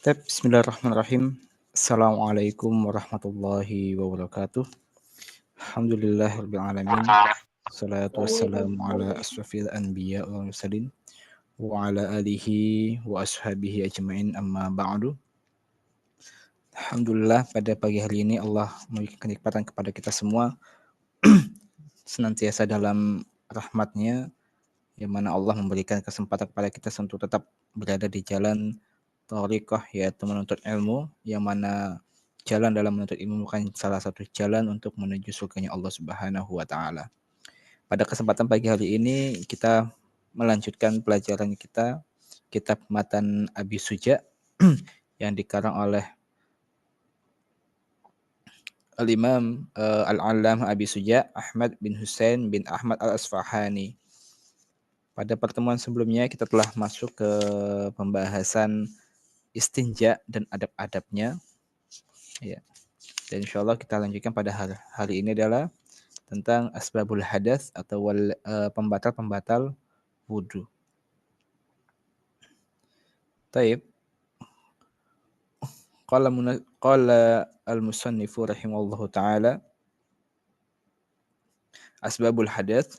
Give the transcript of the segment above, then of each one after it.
Bismillahirrahmanirrahim. Assalamualaikum warahmatullahi wabarakatuh. Alhamdulillahirabbil alamin. Salatu wassalamu ala asrofil anbiya wal mursalin wa ala alihi wa ashabihi ajmain amma ba'du. Alhamdulillah pada pagi hari ini Allah memberikan kenikmatan kepada kita semua senantiasa dalam rahmat-Nya yang mana Allah memberikan kesempatan kepada kita untuk tetap berada di jalan thariqah, yaitu menuntut ilmu, yang mana jalan dalam menuntut ilmu bukan salah satu jalan untuk menuju surganya Allah Subhanahu wa taala. Pada kesempatan pagi hari ini kita melanjutkan pelajaran kita kitab Matan Abi Suja yang dikarang oleh Al-Imam Al-Allamah Abi Suja Ahmad bin Husain bin Ahmad Al-Asfahani. Pada pertemuan sebelumnya kita telah masuk ke pembahasan istinja dan adab-adabnya. Ya. Dan insyaallah kita lanjutkan pada hari ini adalah tentang asbabul hadas atau pembatal-pembatal wudu. Taib. Qala al-musannifu rahimahullahu taala asbabul hadas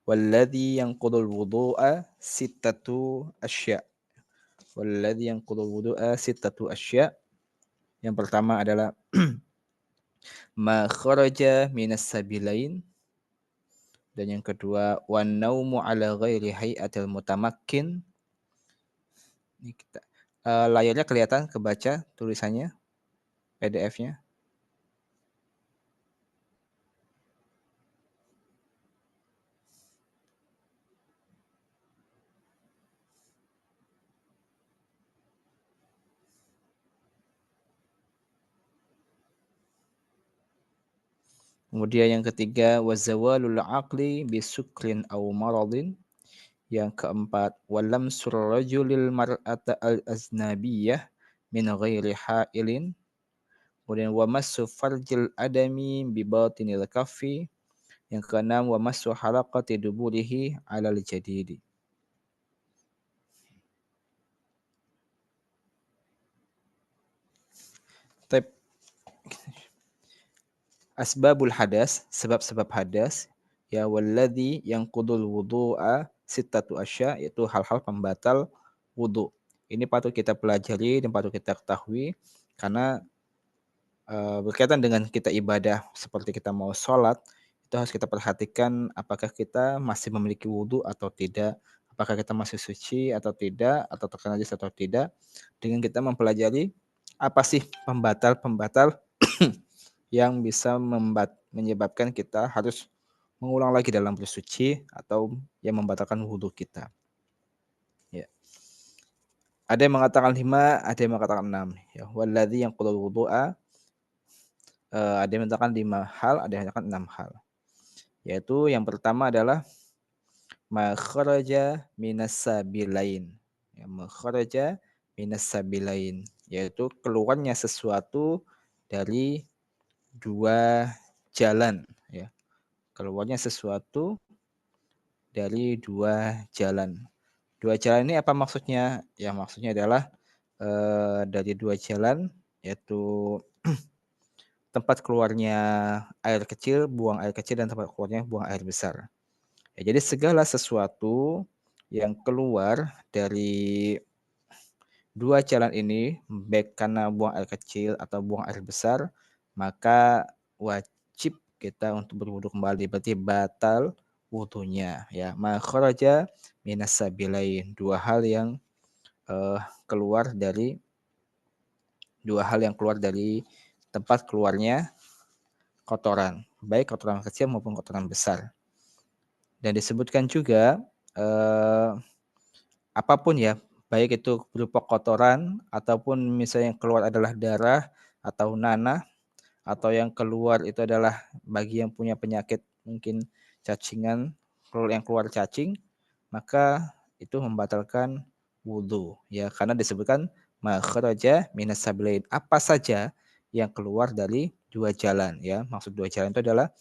walladhi yanqudul wudu'a sittatu asya'. Walladhi yanqudul wudu'a sittatu asya'. Yang pertama adalah ma kharaja minas sabilain, dan yang kedua wan naumu ala ghairi hay'atil mutamakkin. Ini kita layarnya kelihatan, kebaca tulisannya PDF-nya. Kemudian yang ketiga wazawalul aqli bisukrin aw maradin. Yang keempat walamsur rajulil mar'ata al-aznabiyah min ghairi ha'ilin. Kemudian wamassu farjil adami bi batinil kaffi. Yang keenam wamassu halaqati duburihi 'alal jadidi. Tep. Asbabul hadas, sebab-sebab hadas, ya walladzi yanqudul wudu'a sittatu asya', yaitu hal-hal pembatal wudu. Ini patut kita pelajari dan patut kita ketahui karena berkaitan dengan kita ibadah seperti kita mau sholat, itu harus kita perhatikan apakah kita masih memiliki wudu atau tidak, apakah kita masih suci atau tidak, atau terkena najis atau tidak, dengan kita mempelajari apa sih pembatal-pembatal yang bisa menyebabkan kita harus mengulang lagi dalam bersuci atau yang membatalkan wudhu kita. Ya. Ada yang mengatakan 5, ada yang mengatakan 6. Ya, walladzi yanqudul wudu'a. Ada yang mengatakan 5 hal, ada yang mengatakan 6 hal. Yaitu yang pertama adalah ma kharaja minas sabilain. Ya, ma kharaja minas sabilain, yaitu keluarnya sesuatu dari dua jalan, ya. Keluarnya sesuatu dari dua jalan. Dua jalan ini apa maksudnya? Ya maksudnya adalah dari dua jalan, yaitu tempat keluarnya air kecil, buang air kecil, dan tempat keluarnya buang air besar. Ya, jadi segala sesuatu yang keluar dari dua jalan ini, baik karena buang air kecil atau buang air besar, maka wajib kita untuk berwudu kembali, berarti batal wudunya, ya. Ma kharaja minas sabilain, dua hal yang keluar dari tempat keluarnya kotoran, baik kotoran kecil maupun kotoran besar. Dan disebutkan juga apapun ya, baik itu berupa kotoran ataupun misalnya yang keluar adalah darah atau nanah, atau yang keluar itu adalah bagi yang punya penyakit mungkin cacingan, kalau yang keluar cacing, maka itu membatalkan wudu, ya, karena disebutkan ma kharaja minas sabilain, apa saja yang keluar dari dua jalan, ya. Maksud dua jalan itu adalah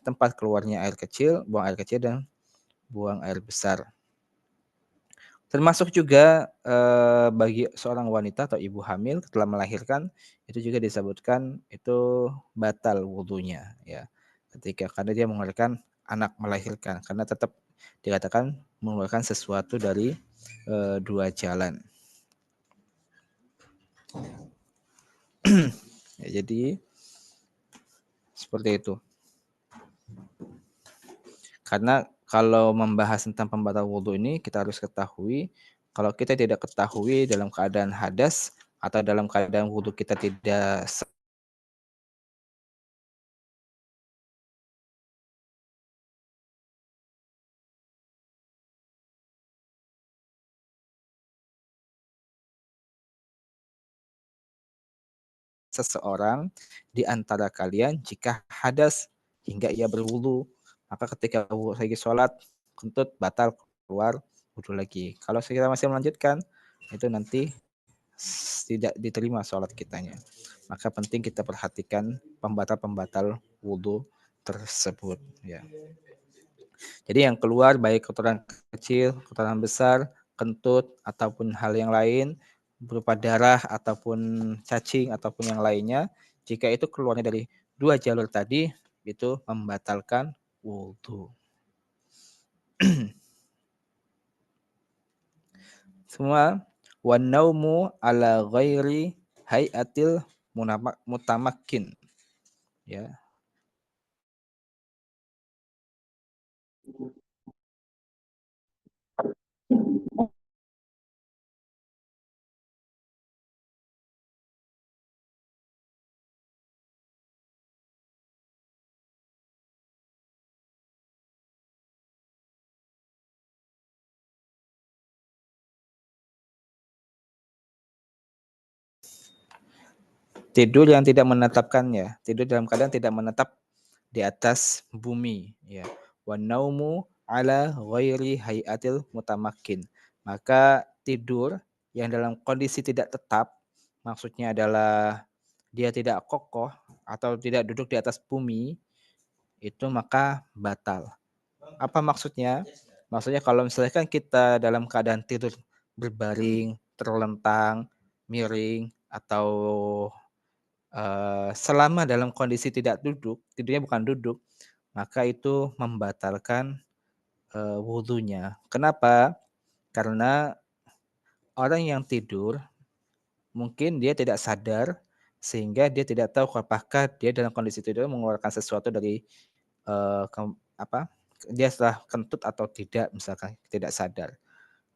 tempat keluarnya air kecil, buang air kecil, dan buang air besar. Termasuk juga, bagi seorang wanita atau ibu hamil setelah melahirkan, itu juga disebutkan itu batal wudunya ya. Karena dia mengeluarkan anak melahirkan, karena tetap dikatakan mengeluarkan sesuatu dari, 2 jalan. Ya jadi seperti itu. Karena kalau membahas tentang pembatal wudu ini kita harus ketahui, kalau kita tidak ketahui dalam keadaan hadas atau dalam keadaan wudu kita tidak seseorang di antara kalian jika hadas hingga ia berwudu, maka ketika lagi sholat kentut batal keluar wudu lagi. Kalau kita masih melanjutkan, itu nanti tidak diterima sholat kitanya. Maka penting kita perhatikan pembatal-pembatal wudu tersebut ya. Jadi yang keluar baik kotoran kecil, kotoran besar, kentut ataupun hal yang lain berupa darah ataupun cacing ataupun yang lainnya, jika itu keluarnya dari 2 jalur tadi itu membatalkan wudu. Semua wan naumu ala ghairi hayatil mutamakkin ya. Tidur yang tidak menetapkannya, tidur dalam keadaan tidak menetap di atas bumi ya. Wan naumu ala ghairi hayatil mutamakkin. Maka tidur yang dalam kondisi tidak tetap maksudnya adalah dia tidak kokoh atau tidak duduk di atas bumi itu maka batal. Apa maksudnya? Maksudnya kalau misalnya kan kita dalam keadaan tidur berbaring, terlentang, miring atau selama dalam kondisi tidak duduk, tidurnya bukan duduk, maka itu membatalkan, wudunya. Kenapa? Karena orang yang tidur mungkin dia tidak sadar, sehingga dia tidak tahu apakah dia dalam kondisi tidur mengeluarkan sesuatu dari, eee, kem apa, dia setelah kentut atau tidak misalkan, tidak sadar,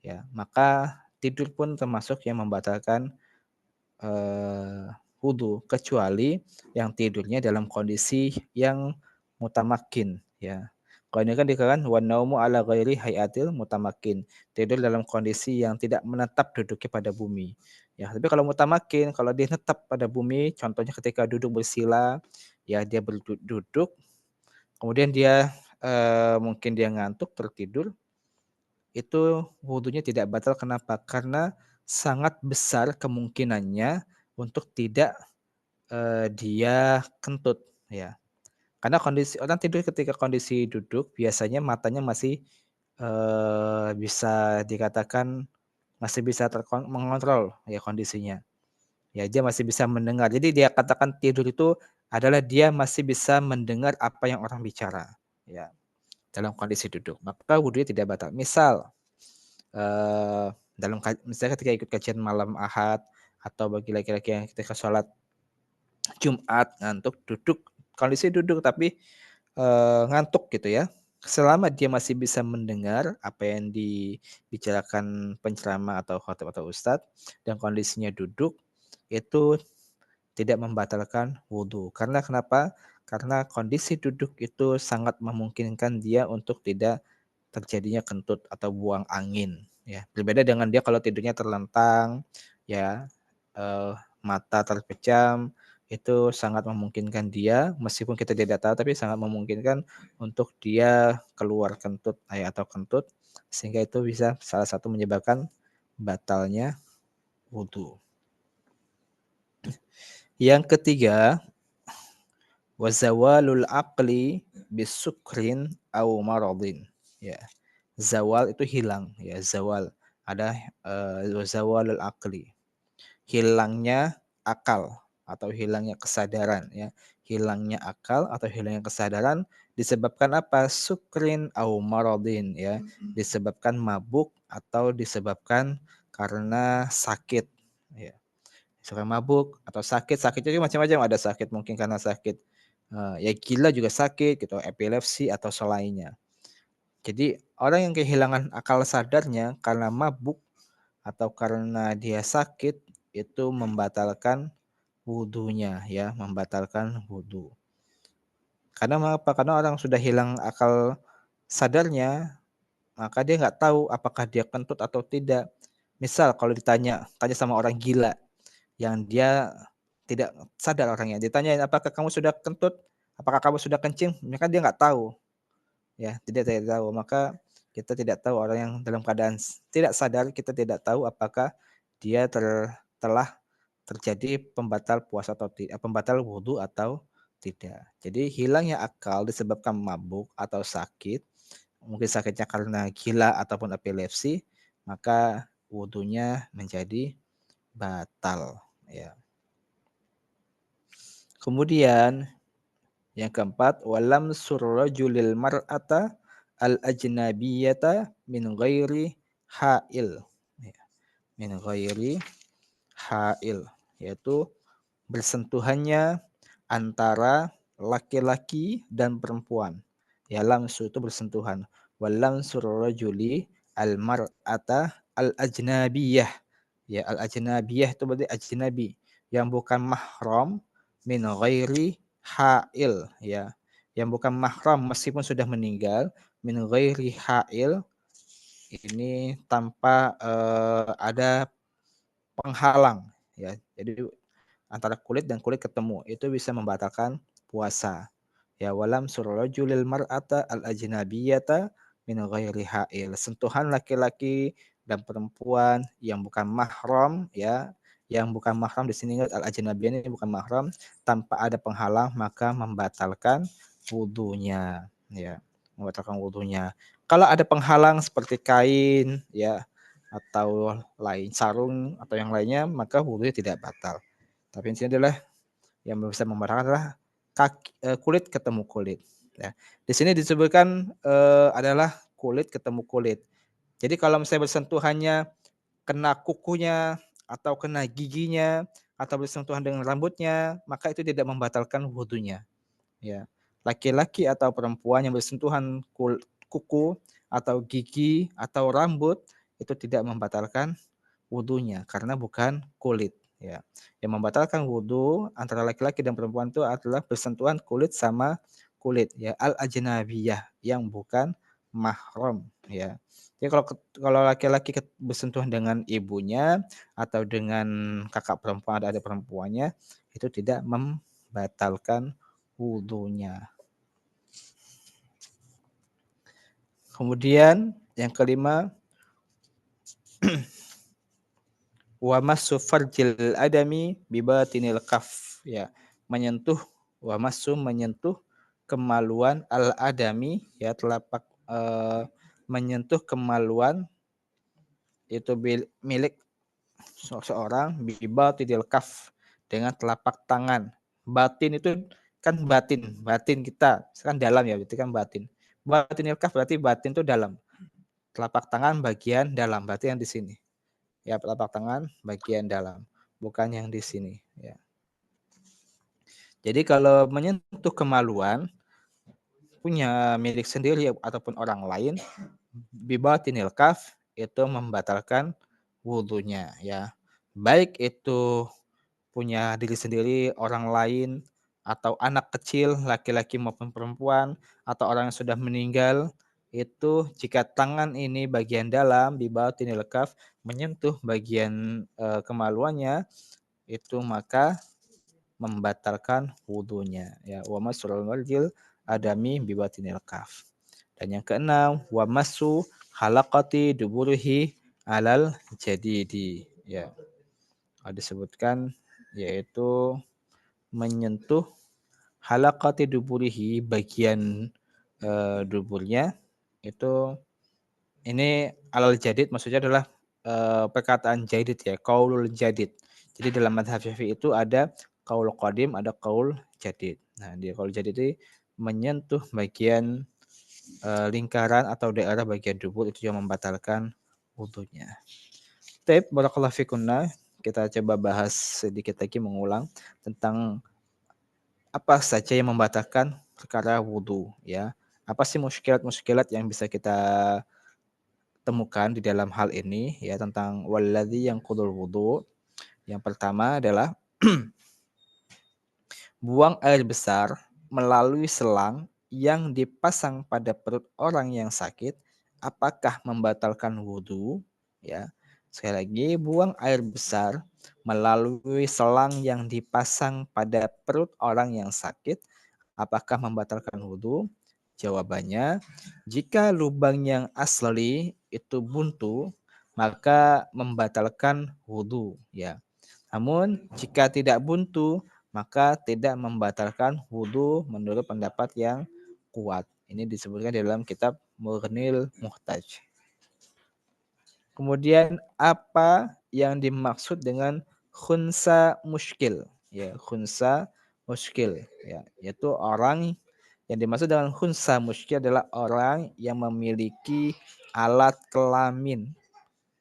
ya. Maka tidur pun termasuk yang membatalkan wudu, kecuali yang tidurnya dalam kondisi yang mutamakin ya. Kalau ini kan dikatakan wan naumu ala ghairi hayatil mutamakin, tidur dalam kondisi yang tidak menetap duduknya pada bumi. Ya, tapi kalau mutamakin, kalau dia tetap pada bumi, contohnya ketika duduk bersila, ya dia duduk, kemudian dia, mungkin dia ngantuk, tertidur, itu wudunya tidak batal, kenapa? Karena sangat besar kemungkinannya untuk tidak dia kentut, ya. Karena kondisi orang tidur ketika kondisi duduk biasanya matanya masih, bisa dikatakan masih bisa mengontrol ya kondisinya. Ya dia masih bisa mendengar. Jadi dia katakan tidur itu adalah dia masih bisa mendengar apa yang orang bicara, ya, dalam kondisi duduk. Maka wudunya tidak batal. Misal, misalnya ketika ikut kajian malam Ahad atau bagi laki-laki yang ketika sholat Jumat ngantuk, duduk, kondisi duduk tapi, ngantuk gitu ya. Selama dia masih bisa mendengar apa yang dibicarakan penceramah atau khatib atau ustadz dan kondisinya duduk, itu tidak membatalkan wudhu. Karena kenapa? Karena kondisi duduk itu sangat memungkinkan dia untuk tidak terjadinya kentut atau buang angin, ya. Berbeda dengan dia kalau tidurnya terlentang, ya, mata terpejam, itu sangat memungkinkan dia, meskipun kita tidak tahu, tapi sangat memungkinkan untuk dia keluar kentut, atau kentut, sehingga itu bisa salah satu menyebabkan batalnya wudu. Yang ketiga, wa zawalul aqli bisukrin aw maradin, ya. Zawal itu hilang, ya, zawal. ada zawalul aqli, hilangnya akal atau hilangnya kesadaran ya. Hilangnya akal atau hilangnya kesadaran disebabkan apa? Sukrin au maradin ya. Disebabkan mabuk atau disebabkan karena sakit ya. Disebabkan mabuk atau sakit. Sakitnya juga macam-macam, ada sakit mungkin karena sakit ya gila juga sakit gitu, epilepsi atau selainnya. Jadi orang yang kehilangan akal sadarnya karena mabuk atau karena dia sakit itu membatalkan wudunya ya, membatalkan wudu. Karena mengapa? Karena orang sudah hilang akal sadarnya, maka dia nggak tahu apakah dia kentut atau tidak. Misal kalau tanya sama orang gila yang dia tidak sadar orangnya, ditanyain apakah kamu sudah kentut, apakah kamu sudah kencing, maka dia nggak tahu. Ya, tidak tahu. Maka kita tidak tahu orang yang dalam keadaan tidak sadar, kita tidak tahu apakah dia telah terjadi pembatal puasa atau tidak, pembatal wudhu atau tidak. Jadi hilangnya akal disebabkan mabuk atau sakit, mungkin sakitnya karena gila ataupun epilepsi, maka wudhunya menjadi batal. Ya. Kemudian yang keempat, walam surrajulil mar'ata al-ajnabiyata min ghairi ha'il. Ya, min ghairi ha'il, yaitu bersentuhannya antara laki-laki dan perempuan. Ya, lamsu itu bersentuhan. Walamsur rajuli al-mar'ata al-ajnabiyah. Ya, al-ajnabiyah itu berarti ajnabi, yang bukan mahram, min ghairi ha'il ya. Yang bukan mahram meskipun sudah meninggal, min ghairi ha'il, ini tanpa ada penghalang ya. Jadi antara kulit dan kulit ketemu, itu bisa membatalkan puasa. Ya, walam surrajulil mar'ata al-ajnabiyata min ghairi ha'il. Sentuhan laki-laki dan perempuan yang bukan mahram ya, yang bukan mahram di sini al-ajnabiyah ini bukan mahram, tanpa ada penghalang maka membatalkan wudunya ya, membatalkan wudunya. Kalau ada penghalang seperti kain ya atau lain sarung atau yang lainnya, maka wudunya tidak batal. Tapi intinya adalah yang bisa membatalkan adalah kulit ketemu kulit. Ya. Di sini disebutkan adalah kulit ketemu kulit. Jadi kalau misalnya bersentuhannya kena kukunya atau kena giginya atau bersentuhan dengan rambutnya, maka itu tidak membatalkan wudhunya. Ya. Laki-laki atau perempuan yang bersentuhan kuku atau gigi atau rambut itu tidak membatalkan wudhunya karena bukan kulit ya. Yang membatalkan wudhu antara laki-laki dan perempuan itu adalah bersentuhan kulit sama kulit ya, al ajnabiyah yang bukan mahram ya. Jadi kalau laki-laki bersentuhan dengan ibunya atau dengan kakak perempuan ada perempuannya, itu tidak membatalkan wudhunya. Kemudian yang kelima, wa massu farjil adami bibatinil kaf ya, menyentuh menyentuh kemaluan al adami ya, telapak menyentuh kemaluan itu milik seseorang bibatinil kaf dengan telapak tangan. Batin itu kan batin kita kan dalam ya, berarti kan batin. Batinil kaf berarti batin itu dalam. Telapak tangan bagian dalam berarti yang di sini. Ya, telapak tangan bagian dalam, bukan yang di sini ya. Jadi kalau menyentuh kemaluan punya milik sendiri ataupun orang lain, bibatinil kaf itu membatalkan wudunya ya. Baik itu punya diri sendiri, orang lain, atau anak kecil laki-laki maupun perempuan, atau orang yang sudah meninggal, itu jika tangan ini bagian dalam bibatinil kaf menyentuh bagian kemaluannya, itu maka membatalkan wudunya ya. Wa masrul marjil adami bibatinil kaf. Dan yang keenam, wa masu halaqati duburihi alal jadidi ya. Disebutkan yaitu menyentuh halaqati duburihi bagian duburnya itu, ini alal jadid maksudnya adalah perkataan jadid ya, qaulul jadid. Jadi dalam mazhab Syafi'i itu ada qaul qadim, ada qaul jadid. Nah, di qaul jadid ini menyentuh bagian lingkaran atau daerah bagian dubur itu yang membatalkan wudunya. Baik, barakallahu fikunna. Kita coba bahas sedikit lagi mengulang tentang apa saja yang membatalkan perkara wudu ya. Apa sih muskilat-muskilat yang bisa kita temukan di dalam hal ini ya tentang walladzi yanqudul wudu. Yang pertama adalah buang air besar melalui selang yang dipasang pada perut orang yang sakit, apakah membatalkan wudhu? Ya, sekali lagi, buang air besar melalui selang yang dipasang pada perut orang yang sakit, apakah membatalkan wudhu? Jawabannya, jika lubang yang asli itu buntu, maka membatalkan wudhu. Ya, namun jika tidak buntu, maka tidak membatalkan wudhu menurut pendapat yang kuat. Ini disebutkan dalam kitab Mughnil Muhtaj. Kemudian apa yang dimaksud dengan khunsa muskil? Ya, khunsa muskil ya, yaitu orang yang dimaksud dengan khunsa muskil adalah orang yang memiliki alat kelamin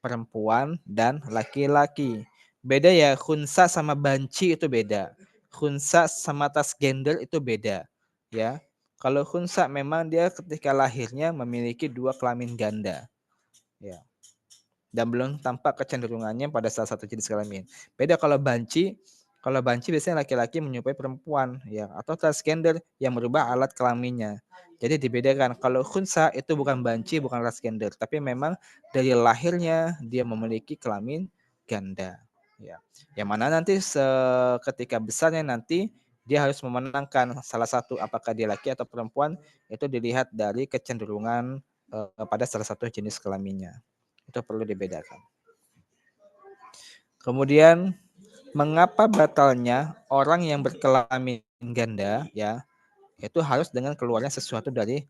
perempuan dan laki-laki. Beda ya, khunsa sama banci itu beda. Khunsa sama transgender itu beda. Ya. Kalau khunsa memang dia ketika lahirnya memiliki dua kelamin ganda. Ya. Dan belum tampak kecenderungannya pada salah satu jenis kelamin. Beda kalau banci biasanya laki-laki menyerupai perempuan ya atau transgender yang merubah alat kelaminnya. Jadi dibedakan kalau khunsa itu bukan banci, bukan transgender, tapi memang dari lahirnya dia memiliki kelamin ganda. Ya. Yang mana nanti ketika besarnya nanti dia harus memenangkan salah satu apakah dia laki atau perempuan itu dilihat dari kecenderungan pada salah satu jenis kelaminnya. Itu perlu dibedakan. Kemudian mengapa batalnya orang yang berkelamin ganda ya itu harus dengan keluarnya sesuatu dari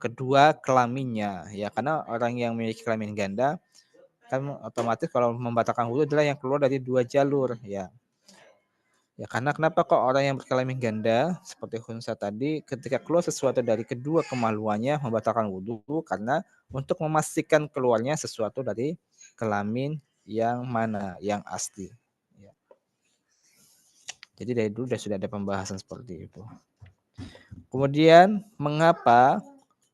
kedua kelaminnya ya karena orang yang memiliki kelamin ganda kan otomatis kalau membatalkan wudhu adalah yang keluar dari dua jalur ya. Ya karena kenapa kok orang yang berkelamin ganda seperti khunsa tadi ketika keluar sesuatu dari kedua kemaluannya membatalkan wudhu karena untuk memastikan keluarnya sesuatu dari kelamin yang mana yang asli. Ya. Jadi dari dulu sudah ada pembahasan seperti itu. Kemudian mengapa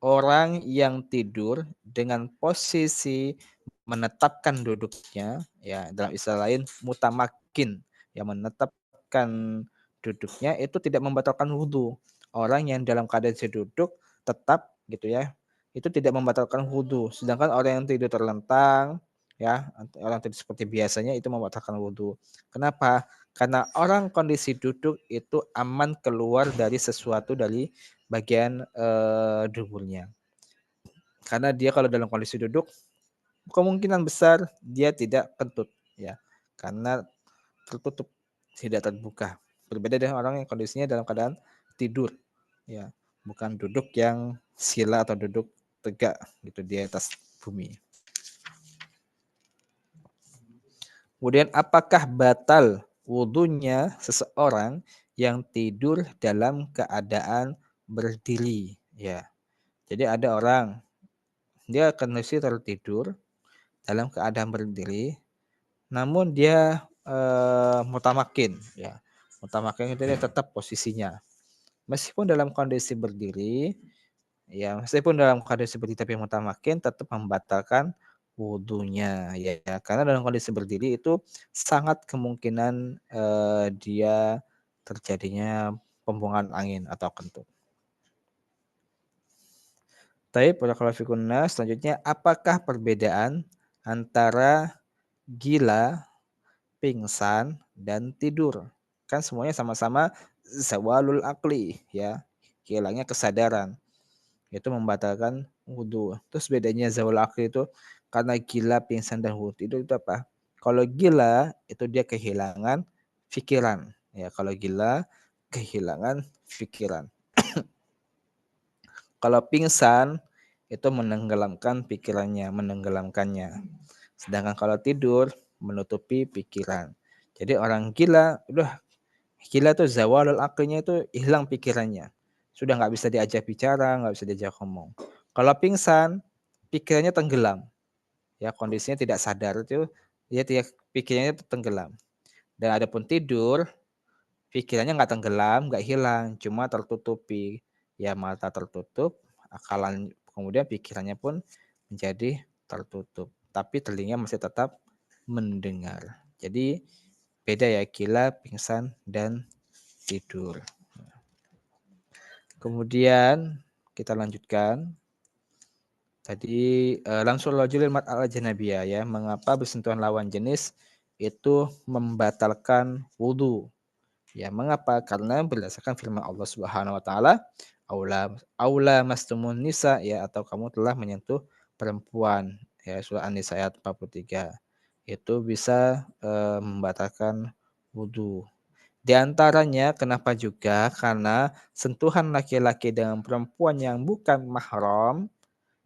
orang yang tidur dengan posisi menetapkan duduknya ya dalam istilah lain mutamakin yang menetapkan duduknya itu tidak membatalkan wudhu. Orang yang dalam keadaan duduk tetap gitu ya itu tidak membatalkan wudhu. Sedangkan orang yang tidur terlentang ya orang tidur seperti biasanya itu membatalkan wudhu. Kenapa? Karena orang kondisi duduk itu aman keluar dari sesuatu dari bagian duburnya. Karena dia kalau dalam kondisi duduk kemungkinan besar dia tidak kentut ya. Karena tertutup tidak terbuka. Berbeda dengan orang yang kondisinya dalam keadaan tidur ya, bukan duduk yang sila atau duduk tegak gitu di atas bumi. Kemudian apakah batal wudhunya seseorang yang tidur dalam keadaan berdiri? Ya, jadi ada orang dia kondisi tertidur dalam keadaan berdiri, namun dia mutamakin, ya, mutamakin itu dia tetap posisinya. Meskipun dalam kondisi berdiri, ya meskipun dalam kondisi berdiri tapi mutamakin tetap membatalkan wudhunya ya karena dalam kondisi berdiri itu sangat kemungkinan dia terjadinya pembuangan angin atau kentut. Tapi pada kalafikunas selanjutnya apakah perbedaan antara gila, pingsan dan tidur? Kan semuanya sama-sama zawalul akli ya, hilangnya kesadaran. Itu membatalkan wudhu. Terus bedanya zawal akli itu karena gila, pingsan dan wudhu itu apa? Kalau gila itu dia kehilangan pikiran. Ya, kalau gila kehilangan pikiran. Kalau pingsan itu menenggelamkan pikirannya, menenggelamkannya. Sedangkan kalau tidur menutupi pikiran. Jadi orang gila, udah gila tuh zawalul aqlinya itu hilang pikirannya. Sudah nggak bisa diajak bicara, nggak bisa diajak ngomong. Kalau pingsan, pikirannya tenggelam. Ya, kondisinya tidak sadar itu, dia pikirannya itu tenggelam. Dan adapun tidur, pikirannya nggak tenggelam, nggak hilang, cuma tertutupi. Ya mata tertutup, akalan kemudian pikirannya pun menjadi tertutup, tapi telinga masih tetap mendengar. Jadi beda ya gila, pingsan, dan tidur. Kemudian kita lanjutkan. Tadi, langsung rajulil mar'al ajnabiyah ya, mengapa bersentuhan lawan jenis itu membatalkan wudu. Ya, mengapa? Karena berdasarkan firman Allah Subhanahu wa taala, "Aula mastumun nisa," ya, atau kamu telah menyentuh perempuan. Ya, surah An-Nisa ayat 43. Itu bisa, membatalkan wudu. Di antaranya kenapa juga, karena sentuhan laki-laki dengan perempuan yang bukan mahram,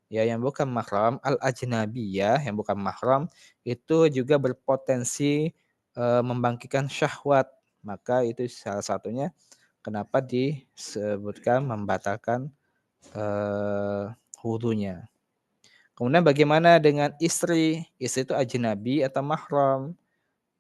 ya, yang bukan mahram, al-ajnabiyah, yang bukan mahram, itu juga berpotensi, membangkitkan syahwat. Maka itu salah satunya kenapa disebutkan membatalkan, eee, wudunya. Kemudian bagaimana dengan istri? Istri itu ajnabi atau mahram?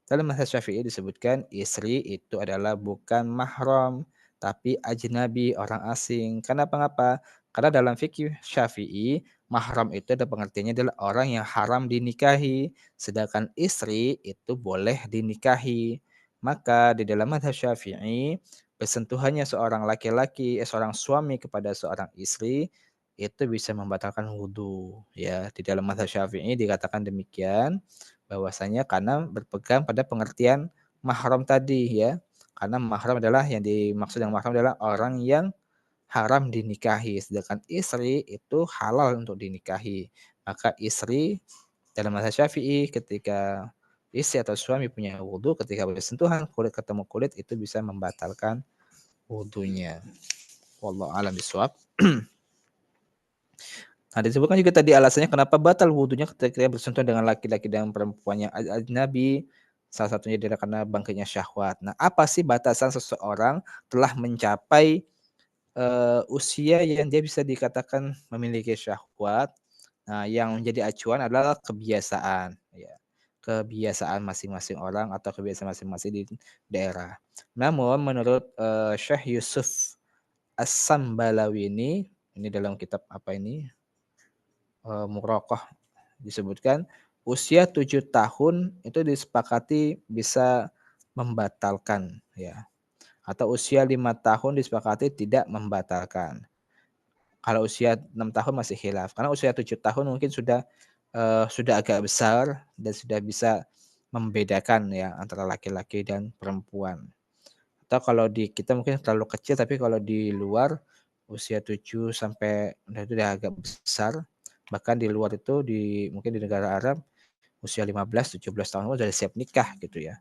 Dalam mazhab Syafi'i disebutkan istri itu adalah bukan mahram, tapi ajnabi, orang asing. Kenapa? Karena dalam fikih Syafi'i, mahram itu ada pengertiannya adalah orang yang haram dinikahi, sedangkan istri itu boleh dinikahi. Maka di dalam mazhab Syafi'i, bersentuhannya seorang laki-laki, seorang suami kepada seorang istri, itu bisa membatalkan wudhu. Ya, di dalam mazhab Syafi'i dikatakan demikian, bahwasanya karena berpegang pada pengertian mahram tadi ya. Karena mahram adalah yang dimaksud yang mahram adalah orang yang haram dinikahi, sedangkan istri itu halal untuk dinikahi. Maka istri dalam mazhab Syafi'i ketika istri atau suami punya wudu ketika bersentuhan kulit ketemu kulit itu bisa membatalkan wudunya. Wallahu a'lam bishawab. Nah, disebutkan juga tadi alasannya kenapa batal wudunya ketika bersentuhan dengan laki-laki dan perempuan yang ajnabi, salah satunya adalah karena bangkitnya syahwat. Nah, apa sih batasan seseorang telah mencapai, usia yang dia bisa dikatakan memiliki syahwat? Nah, yang menjadi acuan adalah kebiasaan, ya. Kebiasaan masing-masing orang atau kebiasaan masing-masing di daerah. Namun menurut, Syekh Yusuf As-Sambalawi ini dalam kitab apa ini, Muraqah disebutkan usia 7 tahun itu disepakati bisa membatalkan ya, atau usia 5 tahun disepakati tidak membatalkan. Kalau usia 6 tahun masih khilaf, karena usia 7 tahun mungkin sudah agak besar dan sudah bisa membedakan ya antara laki-laki dan perempuan. Atau kalau di kita mungkin terlalu kecil, tapi kalau di luar usia 7 sampai itu udah agak besar, bahkan di luar itu mungkin di negara Arab usia 15, 17 tahun udah siap nikah gitu ya.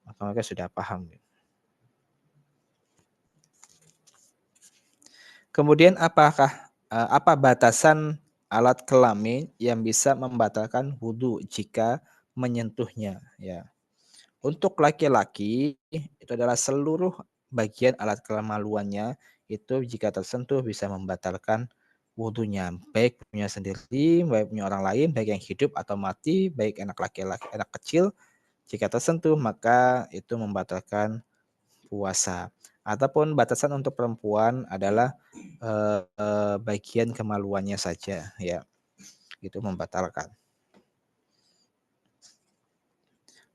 Maka mereka sudah paham. Kemudian apa batasan alat kelamin yang bisa membatalkan wudhu jika menyentuhnya ya. Untuk laki-laki itu adalah seluruh bagian alat kemaluannya itu jika tersentuh bisa membatalkan wudhunya, baik punya sendiri, baik punya orang lain, baik yang hidup atau mati, baik anak laki-laki, anak kecil, jika tersentuh maka itu membatalkan puasa. Ataupun batasan untuk perempuan adalah, bagian kemaluannya saja ya, itu membatalkan.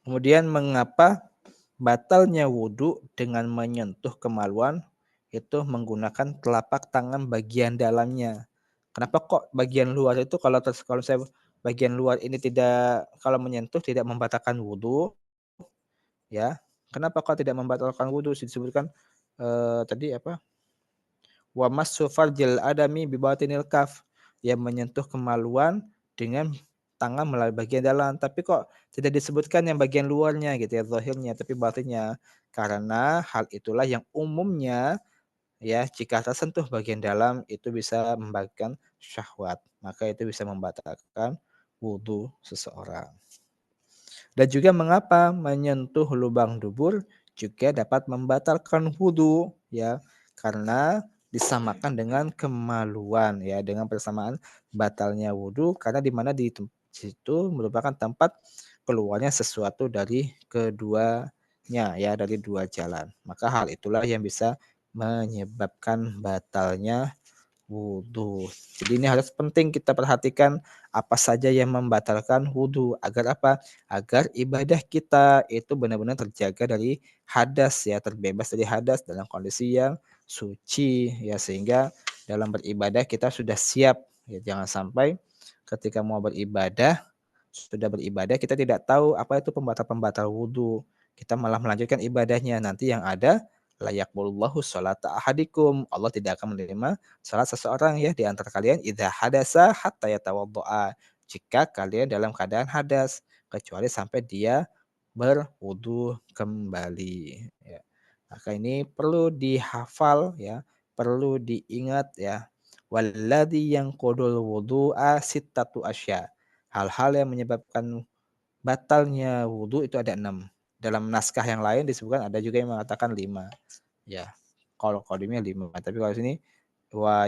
Kemudian mengapa batalnya wudhu dengan menyentuh kemaluan itu menggunakan telapak tangan bagian dalamnya. Kenapa kok bagian luar itu kalau saya bagian luar ini kalau menyentuh tidak membatalkan wudhu ya, kenapa kok tidak membatalkan wudhu? Disebutkan, tadi apa, wa massu farjil adami bi batinil kaf, yang menyentuh kemaluan dengan tangan melalui bagian dalam, tapi kok tidak disebutkan yang bagian luarnya gitu ya, zahirnya, tapi batinnya. Karena hal itulah yang umumnya ya, jika tersentuh bagian dalam itu bisa membatalkan syahwat, maka itu bisa membatalkan wudu seseorang. Dan juga mengapa menyentuh lubang dubur juga dapat membatalkan wudu ya, karena disamakan dengan kemaluan ya, dengan persamaan batalnya wudu karena di mana di situ merupakan tempat keluarnya sesuatu dari keduanya ya, dari dua jalan. Maka hal itulah yang bisa menyebabkan batalnya wudu. Jadi ini harus penting kita perhatikan apa saja yang membatalkan wudu agar apa? Agar ibadah kita itu benar-benar terjaga dari hadas ya, terbebas dari hadas dalam kondisi yang suci ya, sehingga dalam beribadah kita sudah siap ya, jangan sampai ketika mau beribadah sudah beribadah kita tidak tahu apa itu pembatal-pembatal wudu. Kita malah melanjutkan ibadahnya. Nanti yang ada la yaqbalullahu sholata ahadikum. Allah tidak akan menerima salat seseorang ya di antara kalian idza hadasa hatta yatawaddoa. Jika kalian dalam keadaan hadas kecuali sampai dia berwudu kembali ya. Maka ini perlu dihafal ya, perlu diingat ya. Walladzi yanqudul wudu'a sittatu asya. Hal-hal yang menyebabkan batalnya wudu itu ada 6. Dalam naskah yang lain disebutkan ada juga yang mengatakan 5. Ya. Kalau qadimnya 5, tapi kalau sini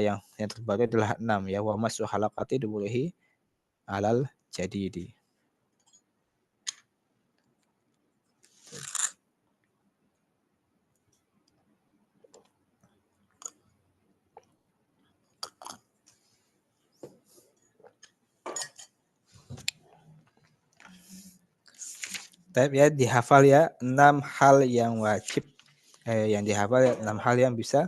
yang terbaru adalah 6 ya, wa massu halaqati duburihi alal jadidi. Tapi ya dihafal ya 6 hal yang wajib yang dihafal ya 6 hal yang bisa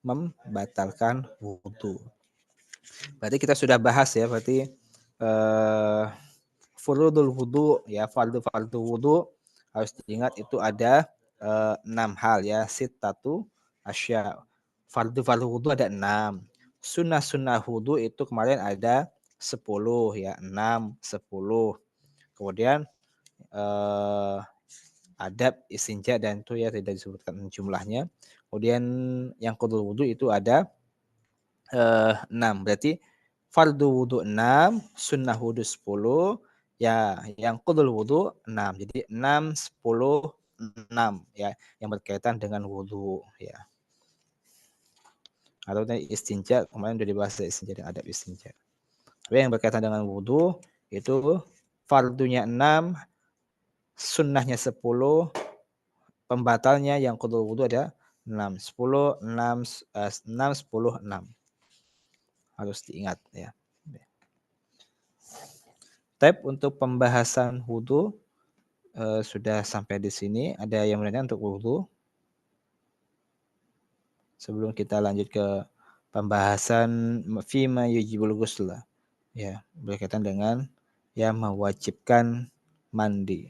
membatalkan wudu. Berarti kita sudah bahas ya berarti eh furudul wudu ya, fardu-fardu wudu harus diingat itu ada 6 hal ya, sittatu asya. Fardu-fardu wudu ada 6. Sunnah-sunnah wudu itu kemarin ada 10 ya, 6, 10. Kemudian eh, adab istinja dan itu ya tidak disebutkan jumlahnya. Kemudian yang qudul wudu itu ada 6. Berarti fardu wudu 6, sunnah wudu 10, ya yang qudul wudu 6. Jadi 6, 10, 6 ya yang berkaitan dengan wudu ya. Atau istinja kemarin sudah dibahas istinja dan adab istinja. Tapi yang berkaitan dengan wudu itu fardunya 6, sunnahnya 10, pembatalnya yang qudul wudu ada 6. 10, 6, 6, 10, 6. Harus diingat ya. Tab untuk pembahasan wudu sudah sampai di sini. Ada yang bertanya untuk wudu? Sebelum kita lanjut ke pembahasan fima yujibul ghusl. Ya, berkaitan dengan yang mewajibkan mandi.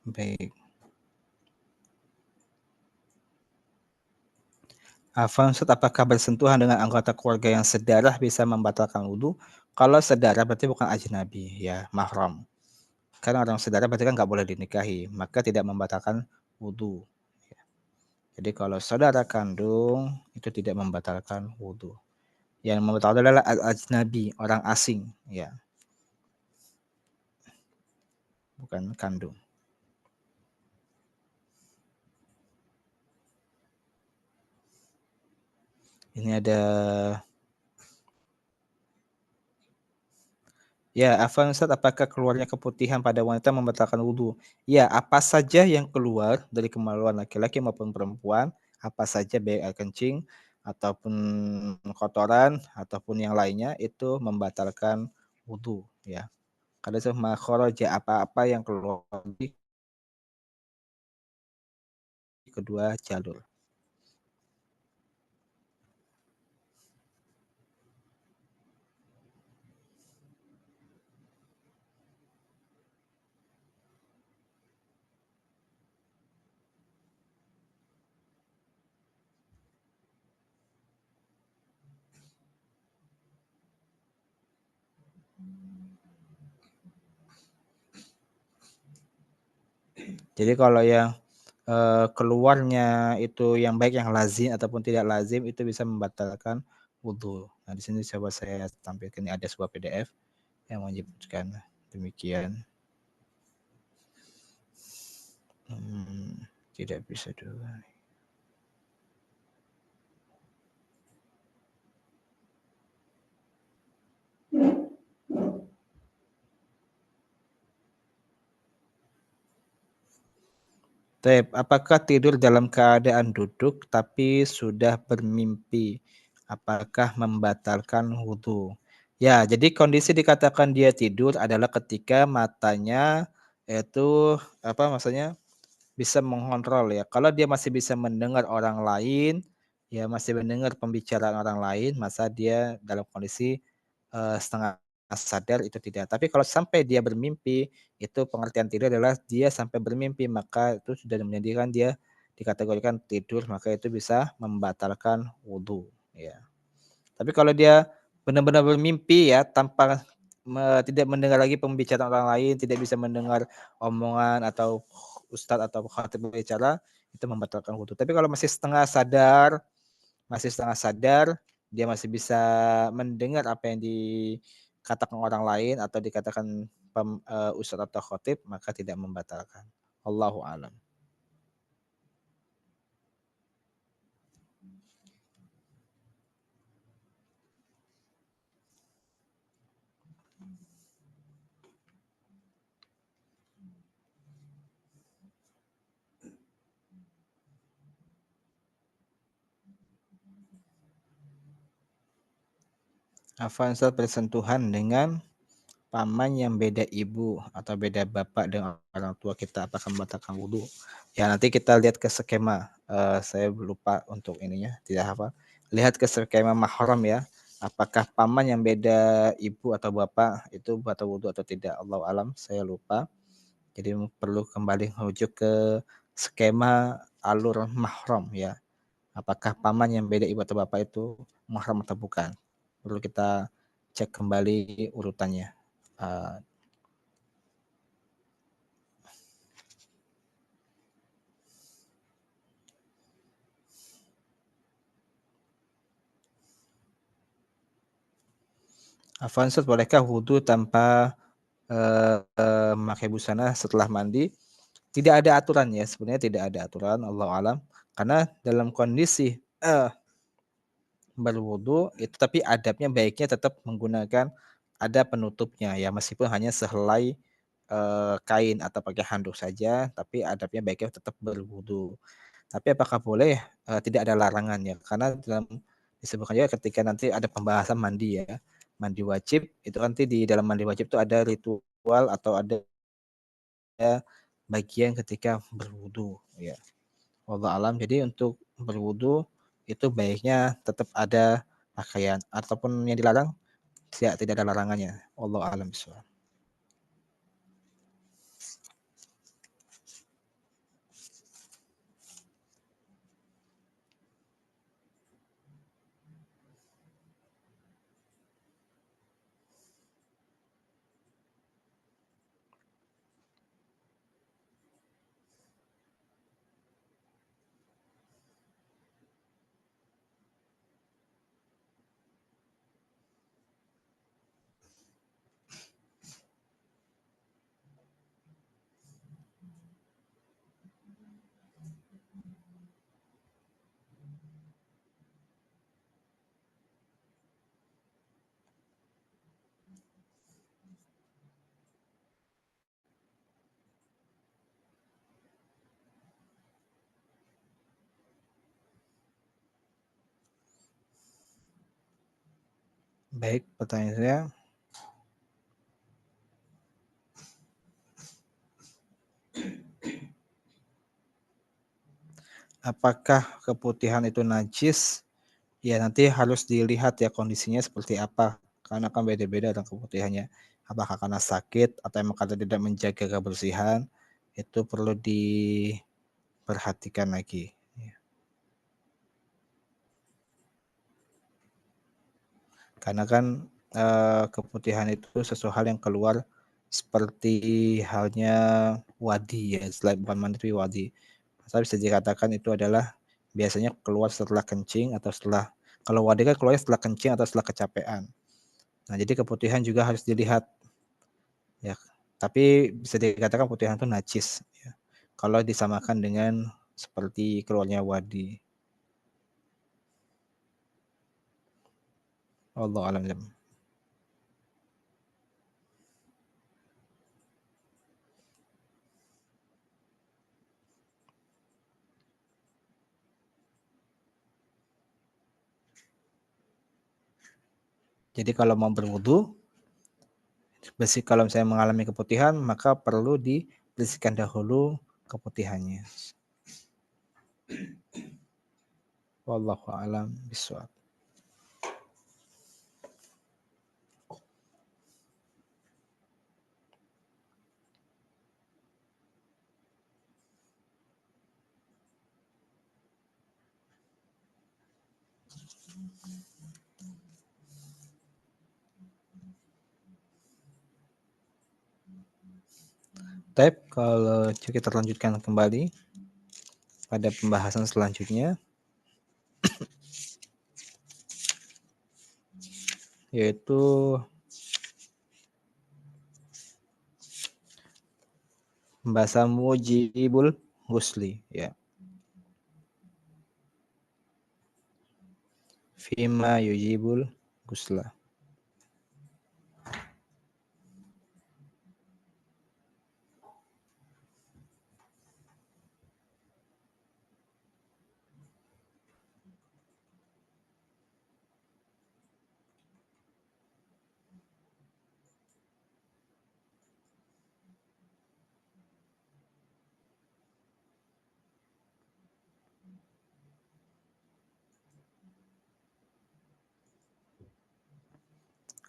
Baik. Afwan Ustaz, apakah bersentuhan dengan anggota keluarga yang sedarah bisa membatalkan wudu? Kalau sedarah berarti bukan ajnabi ya, mahram. Karena orang sedarah berarti kan nggak boleh dinikahi, maka tidak membatalkan wudu. Jadi kalau saudara kandung itu tidak membatalkan wudu. Yang membatalkan adalah ajnabi, orang asing, ya, bukan kandung. Ini ada ya, afwan Ustaz, apakah keluarnya keputihan pada wanita membatalkan wudu? Ya, apa saja yang keluar dari kemaluan laki-laki maupun perempuan, apa saja baik air kencing ataupun kotoran ataupun yang lainnya itu membatalkan wudu ya. Karena itu makharaja apa-apa yang keluar di kedua jalur. Jadi kalau yang, keluarnya itu yang baik yang lazim ataupun tidak lazim itu bisa membatalkan wudu. Nah, di sini coba saya tampilkan ini ada sebuah PDF yang menyebutkan demikian. Tidak bisa dulu. Apakah tidur dalam keadaan duduk tapi sudah bermimpi, apakah membatalkan wudu? Ya, jadi kondisi dikatakan dia tidur adalah ketika matanya itu, apa maksudnya, bisa mengontrol ya. Kalau dia masih bisa mendengar orang lain, ya masih mendengar pembicaraan orang lain, masa dia dalam kondisi, setengah sadar itu tidak. Tapi kalau sampai dia bermimpi, itu pengertian tidur adalah dia sampai bermimpi, maka itu sudah menjadikan dia dikategorikan tidur, maka itu bisa membatalkan wudu, ya. Tapi kalau dia benar-benar bermimpi ya, tanpa tidak mendengar lagi pembicaraan orang lain, tidak bisa mendengar omongan atau ustadz atau khatib berbicara, itu membatalkan wudu. Tapi kalau masih setengah sadar, dia masih bisa mendengar apa yang dikatakan orang lain atau dikatakan ustadz atau khatib, maka tidak membatalkan. Allahu a'lam. Afwan Ustaz, bersentuhan dengan paman yang beda ibu atau beda bapak dengan orang tua kita apakah membatalkan wudu? Ya nanti kita lihat ke skema. Saya lupa untuk ininya, tidak hafal. Lihat ke skema mahram ya. Apakah paman yang beda ibu atau bapak itu batal wudu atau tidak? Allah alam, saya lupa. Jadi perlu kembali merujuk ke skema alur mahram ya. Apakah paman yang beda ibu atau bapak itu mahram atau bukan? Perlu kita cek kembali urutannya. Uh, Afwan Ustaz, bolehkah wudu tanpa memakai busana setelah mandi? Tidak ada aturan ya, sebenarnya tidak ada aturan, Allah alam. Karena dalam kondisi berwudu itu tapi adabnya baiknya tetap menggunakan ada penutupnya ya, meskipun hanya sehelai kain atau pakai handuk saja, tapi adabnya baiknya tetap berwudu. Tapi apakah boleh? Tidak ada larangan ya, karena dalam disebutkan juga ketika nanti ada pembahasan mandi ya, mandi wajib, itu nanti di dalam mandi wajib itu ada ritual atau ada bagian ketika berwudu ya. Wallahu alam. Jadi untuk berwudu itu baiknya tetap ada pakaian ataupun yang dilarang tidak ada larangannya. Wallahu alam bishawab. Baik, pertanyaan saya, apakah keputihan itu najis? Ya nanti harus dilihat ya kondisinya seperti apa, karena kan beda-beda dan keputihannya. Apakah karena sakit atau emang karena tidak menjaga kebersihan, itu perlu diperhatikan lagi. Ya. Karena kan keputihan itu sesuatu hal yang keluar seperti halnya wadi ya, selain bukan mandi tapi wadi. Tapi bisa dikatakan itu adalah biasanya keluar setelah kencing atau setelah, kalau wadi kan keluarnya setelah kencing atau setelah kecapean. Nah, jadi keputihan juga harus dilihat ya. Tapi bisa dikatakan putihan itu najis ya. Kalau disamakan dengan seperti keluarnya wadi. Allah alam. Jadi kalau mau berwudu, kalau saya mengalami keputihan, maka perlu dibersihkan dahulu keputihannya. Wallahu a'lam bishawab. Baik, kalau kita lanjutkan kembali pada pembahasan selanjutnya, yaitu pembahasan mujibul ghusli ya. Fima yujibul ghusla.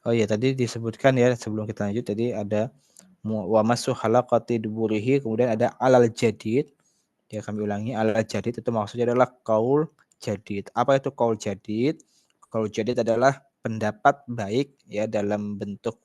Oh iya, tadi disebutkan ya sebelum kita lanjut, tadi ada wa masu halaqati duburihi, kemudian ada alal jadid. Ya kami ulangi, alal jadid itu maksudnya adalah kaul jadid. Apa itu kaul jadid? Kaul jadid adalah pendapat baik ya dalam bentuk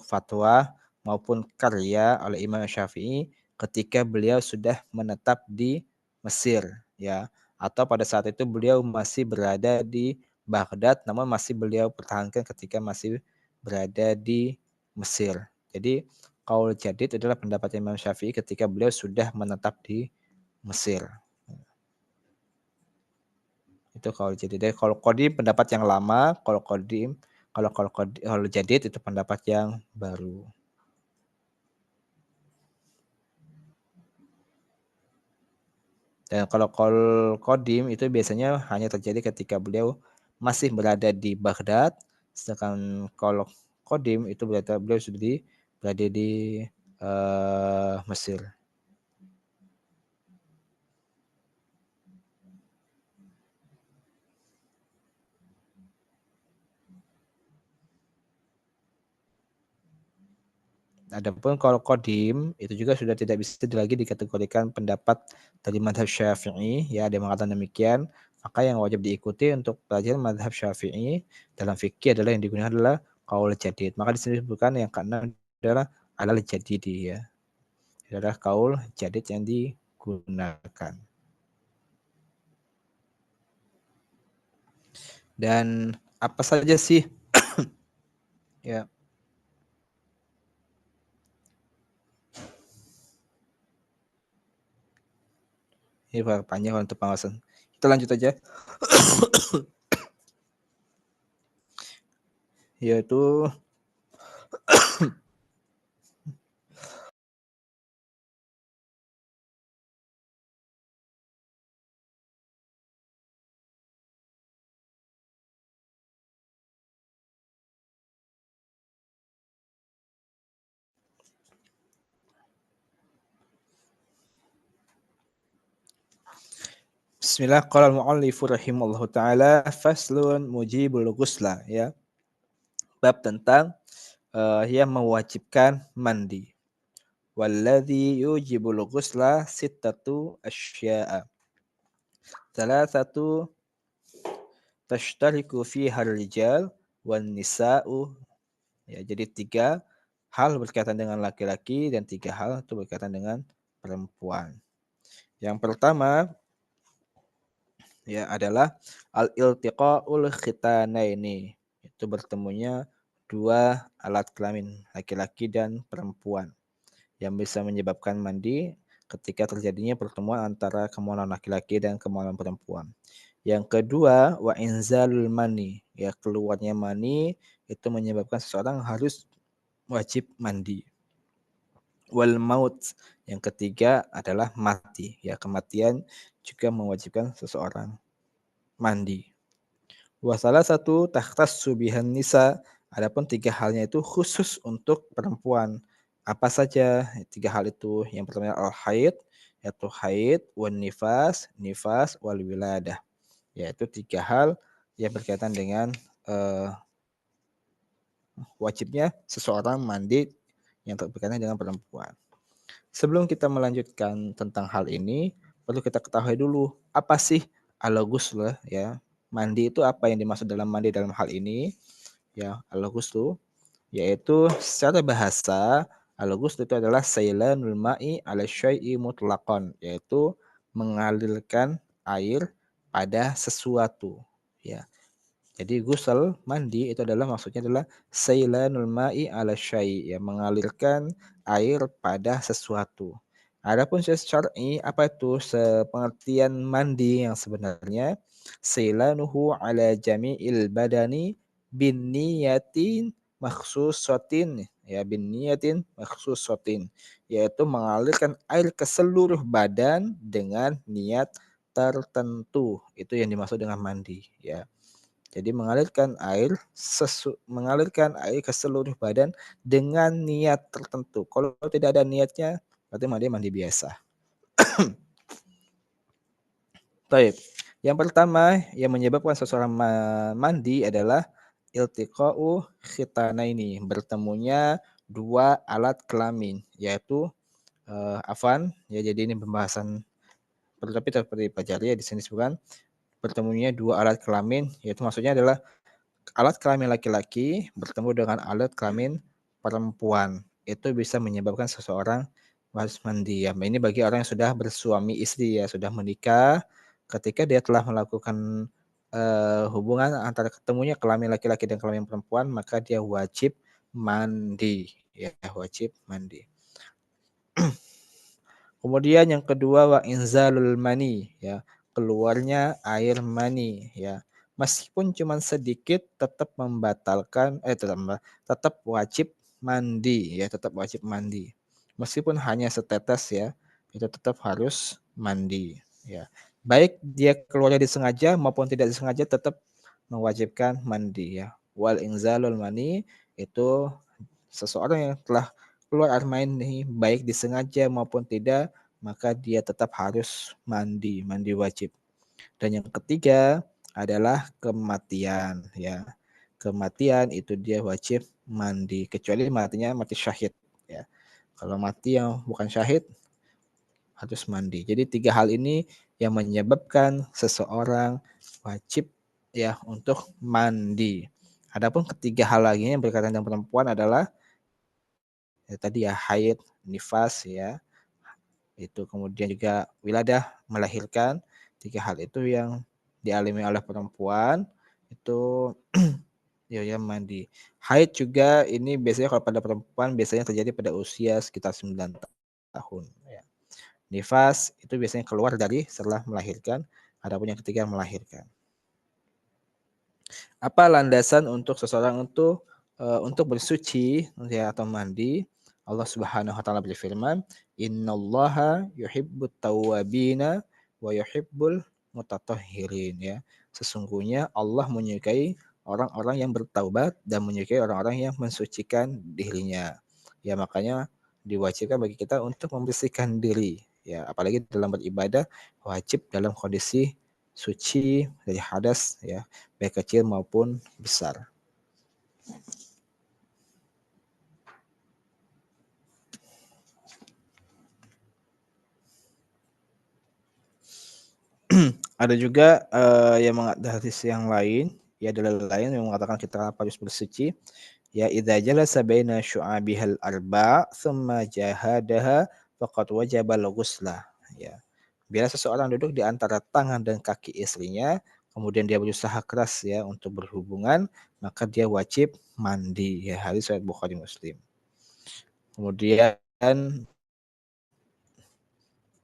fatwa maupun karya oleh Imam Syafi'i ketika beliau sudah menetap di Mesir ya, atau pada saat itu beliau masih berada di Baghdad namun masih beliau pertahankan ketika masih berada di Mesir. Jadi kaul jadid adalah pendapat Imam Syafi'i ketika beliau sudah menetap di Mesir. Itu kaul jadid. Jadi kalau qadim pendapat yang lama, kalau jadid itu pendapat yang baru. Dan kalau qaul qadim itu biasanya hanya terjadi ketika beliau masih berada di Baghdad, sedangkan kalau qadim itu berarti beliau sudah berada di Mesir. Adapun kalau qadim itu juga sudah tidak bisa lagi dikategorikan pendapat dari mazhab Syafi'i ya, ada yang mengatakan demikian. Maka yang wajib diikuti untuk pelajaran mazhab Syafi'i dalam fikih adalah yang digunakan adalah qaul jadid. Maka di sini disebutkan yang keenam adalah alal jadidi ya. Itu adalah qaul jadid yang digunakan. Dan apa saja sih ya, ini panjang untuk pengawasan. Kita lanjut aja, yaitu Bismillah, qala al-mu'allif rahimallahu taala faslun mujibul ghusla ya. Bab tentang yang mewajibkan mandi. Walladzi yujibul ghusla sittatu asya'a. Thalathatu tashtariku fiha ar-rijal wan nisa'u. Ya, jadi 3 hal berkaitan dengan laki-laki dan 3 hal itu berkaitan dengan perempuan. Yang pertama ya adalah al-iltiqaul khitanaini, itu bertemunya dua alat kelamin laki-laki dan perempuan yang bisa menyebabkan mandi ketika terjadinya pertemuan antara kemaluan laki-laki dan kemaluan perempuan. Yang kedua, wa inzalul mani, ya keluarnya mani itu menyebabkan seseorang harus wajib mandi. Wal maut, yang ketiga adalah mati, ya kematian juga mewajibkan seseorang mandi. Wa salasatu takhtassu bihan nisa, adapun 3 halnya itu khusus untuk perempuan. Apa saja 3 hal itu? Yang pertama al-haid, yaitu haid, wan nifas, nifas, wal wiladah. Yaitu 3 hal yang berkaitan dengan wajibnya seseorang mandi yang berkaitan dengan perempuan. Sebelum kita melanjutkan tentang hal ini, perlu kita ketahui dulu apa sih al-ghusl ya. Mandi itu apa yang dimaksud dalam mandi dalam hal ini? Ya, al-ghusl yaitu secara bahasa al-ghusl itu adalah sailanul ma'i 'ala syai'i mutlaqan, yaitu mengalirkan air pada sesuatu ya. Jadi ghusl, mandi itu adalah maksudnya adalah sailanul ma'i 'ala syai', ya mengalirkan air pada sesuatu. Adapun secara syar'i apa itu sepengertian mandi yang sebenarnya? Sailanuhu 'ala jami'il badani bin niyatin makhsusatin, ya bin niyatin makhsusatin, yaitu mengalirkan air ke seluruh badan dengan niat tertentu. Itu yang dimaksud dengan mandi ya. Jadi mengalirkan air ke seluruh badan dengan niat tertentu. Kalau tidak ada niatnya, berarti mandi biasa. Baik. Yang pertama yang menyebabkan seseorang mandi adalah iltiqa'u khitanaini, bertemunya dua alat kelamin, yaitu afan ya, jadi ini pembahasan tapi seperti dipelajari ya, di sini disebutkan bertemunya dua alat kelamin, yaitu maksudnya adalah alat kelamin laki-laki bertemu dengan alat kelamin perempuan. Itu bisa menyebabkan seseorang harus mandi ya. Ini bagi orang yang sudah bersuami istri ya, sudah menikah, ketika dia telah melakukan hubungan antara ketemunya kelamin laki-laki dan kelamin perempuan, maka dia wajib mandi ya, wajib mandi. Kemudian yang kedua wa inzalul mani ya, keluarnya air mani ya. Meskipun cuma sedikit tetap membatalkan tetap wajib mandi ya, tetap wajib mandi. Meskipun hanya setetes ya, itu tetap harus mandi ya. Baik dia keluarnya disengaja maupun tidak disengaja tetap mewajibkan mandi ya. Wal inzalul mani itu seseorang yang telah keluar air mani baik disengaja maupun tidak, maka dia tetap harus mandi, mandi wajib. Dan yang ketiga adalah kematian ya. Kematian itu dia wajib mandi kecuali matinya mati syahid ya. Kalau mati yang bukan syahid harus mandi. Jadi 3 hal ini yang menyebabkan seseorang wajib ya untuk mandi. Adapun ketiga hal lagi yang berkaitan dengan perempuan adalah ya tadi ya haid, nifas ya, itu kemudian juga wiladah melahirkan. 3 hal itu yang dialami oleh perempuan itu ya mandi. Haid juga ini biasanya kalau pada perempuan biasanya terjadi pada usia sekitar 9 tahun ya. Nifas itu biasanya keluar dari setelah melahirkan, adapun yang ketiga melahirkan. Apa landasan untuk seseorang untuk bersuci ya atau mandi? Allah Subhanahu wa taala berfirman, "Innallaha yuhibbut tawwabina wa yuhibbul mutatahhirin," ya. Sesungguhnya Allah menyukai orang-orang yang bertaubat dan menyukai orang-orang yang mensucikan dirinya. Ya makanya diwajibkan bagi kita untuk membersihkan diri ya, apalagi dalam beribadah wajib dalam kondisi suci dari hadas ya, baik kecil maupun besar. Ada juga yang hadis yang lain, ya dalil lain yang mengatakan kita harus bersuci, ya idza jalasa baina syu'abihal arba' tsumma jahadaha faqad wajabal ghusla, ya. Bila seseorang duduk di antara tangan dan kaki istrinya, kemudian dia berusaha keras ya untuk berhubungan, maka dia wajib mandi ya, hadis riwayat Bukhari Muslim. Kemudian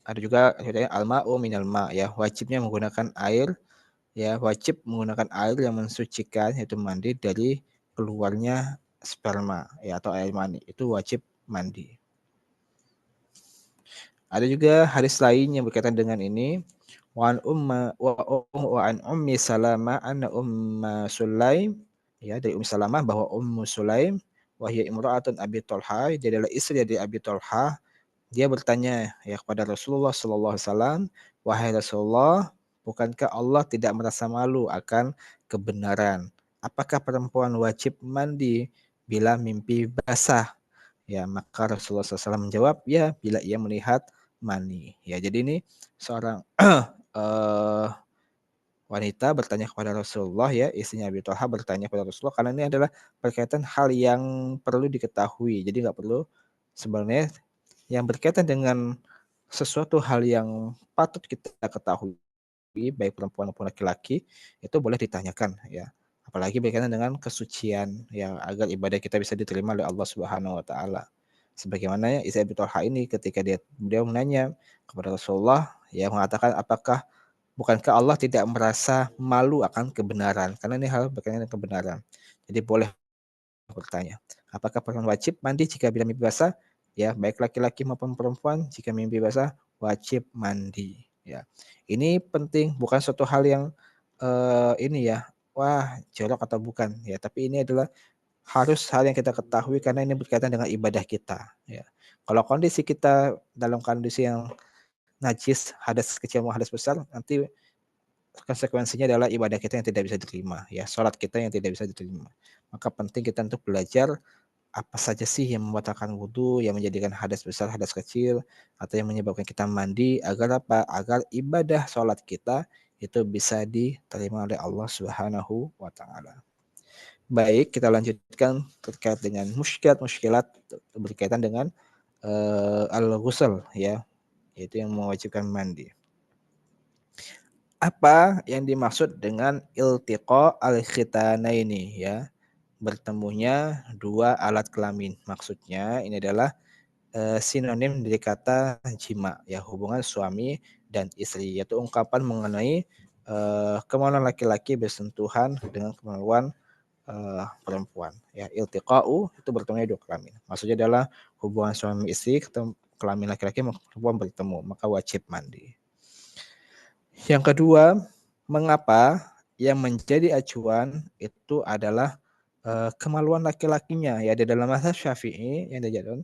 ada juga al-ma'u minal ma' ya, wajibnya menggunakan air ya, wajib menggunakan air yang mensucikan yaitu mandi dari keluarnya sperma ya atau air mani, itu wajib mandi. Ada juga hadis lain yang berkaitan dengan ini. Wa an ummi Salamah anna umma Sulaim, ya dari Ummi Salamah bahwa Ummu Sulaim wahya imra'atun Abi Thalha, dia adalah istri dari Abi Thalha, dia bertanya ya kepada Rasulullah sallallahu alaihi wasallam, "Wahai Rasulullah, bukankah Allah tidak merasa malu akan kebenaran? Apakah perempuan wajib mandi bila mimpi basah?" Ya, maka Rasulullah SAW menjawab, "Ya, bila ia melihat mani." Ya, jadi ini seorang eh, wanita bertanya kepada Rasulullah ya, istrinya Abi Thalha bertanya kepada Rasulullah karena ini adalah berkaitan hal yang perlu diketahui. Jadi nggak perlu sebenarnya yang berkaitan dengan sesuatu hal yang patut kita ketahui, baik perempuan maupun laki-laki, itu boleh ditanyakan ya. Apalagi berkaitan dengan kesucian ya, agar ibadah kita bisa diterima oleh Allah Subhanahu wa taala. Sebagaimana istri Abi Thalha ini ketika beliau menanya kepada Rasulullah ya, mengatakan, "Apakah bukankah Allah tidak merasa malu akan kebenaran?" Karena ini hal berkaitan dengan kebenaran. Jadi boleh bertanya, apakah perempuan wajib mandi jika bila mimpi basah? Ya, baik laki-laki maupun perempuan jika mimpi basah wajib mandi. Ya, ini penting, bukan suatu hal yang ini ya, wah jorok atau bukan ya, tapi ini adalah harus hal yang kita ketahui karena ini berkaitan dengan ibadah kita. Ya, kalau kondisi kita dalam kondisi yang najis, hadas kecil maupun hadas besar, nanti konsekuensinya adalah ibadah kita yang tidak bisa diterima, ya, sholat kita yang tidak bisa diterima. Maka penting kita untuk belajar apa saja sih yang membatalkan wudhu, yang menjadikan hadas besar, hadas kecil, atau yang menyebabkan kita mandi, agar apa? Agar ibadah sholat kita itu bisa diterima oleh Allah Subhanahu wa taala. Baik, kita lanjutkan terkait dengan muskilat berkaitan dengan al-ghusl ya, yaitu yang mewajibkan mandi. Apa yang dimaksud dengan iltiqa al-khitanaini ya? Bertemunya dua alat kelamin. Maksudnya ini adalah sinonim dari kata jima ya, hubungan suami dan istri, yaitu ungkapan mengenai kemaluan laki-laki bersentuhan dengan kemaluan perempuan ya. Iltiqa'u itu bertemunya dua kelamin. Maksudnya adalah hubungan suami istri, kelamin laki-laki dan perempuan bertemu, maka wajib mandi. Yang kedua, mengapa yang menjadi acuan itu adalah kemaluan laki-lakinya ya, di dalam mazhab Syafi'i yang dijadikan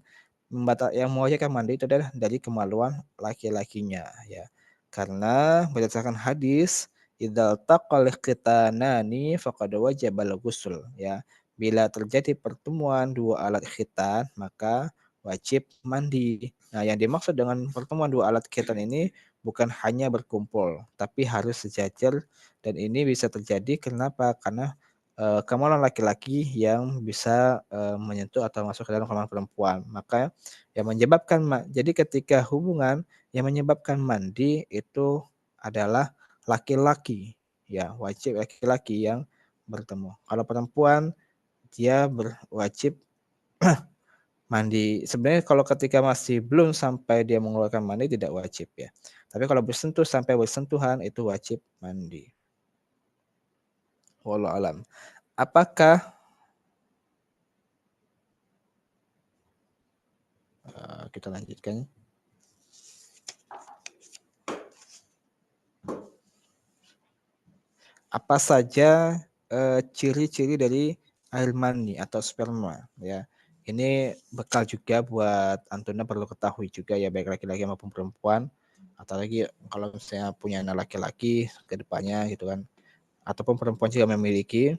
yang mewajibkan mandi itu adalah dari kemaluan laki-lakinya ya. Karena berdasarkan hadis, idzal taqal khitanani faqad wajabal ghusl ya. Bila terjadi pertemuan dua alat khitan, maka wajib mandi. Nah, yang dimaksud dengan pertemuan dua alat khitan ini bukan hanya berkumpul, tapi harus sejajar, dan ini bisa terjadi kenapa? Karena kemaluan laki-laki yang bisa menyentuh atau masuk ke dalam kemaluan perempuan. Maka yang menyebabkan jadi ketika hubungan yang menyebabkan mandi itu adalah laki-laki ya, wajib laki-laki yang bertemu. Kalau perempuan dia berwajib mandi. Sebenarnya kalau ketika masih belum sampai dia mengeluarkan mandi tidak wajib ya. Tapi kalau bersentuh sampai bersentuhan itu wajib mandi. Wallahu alam. Apakah kita lanjutkan? Apa saja ciri-ciri dari air mani atau sperma ya. Ini bekal juga buat Antuna perlu ketahui juga ya, baik laki-laki maupun perempuan. Apalagi kalau misalnya punya anak laki-laki ke depannya gitu kan, ataupun perempuan juga memiliki.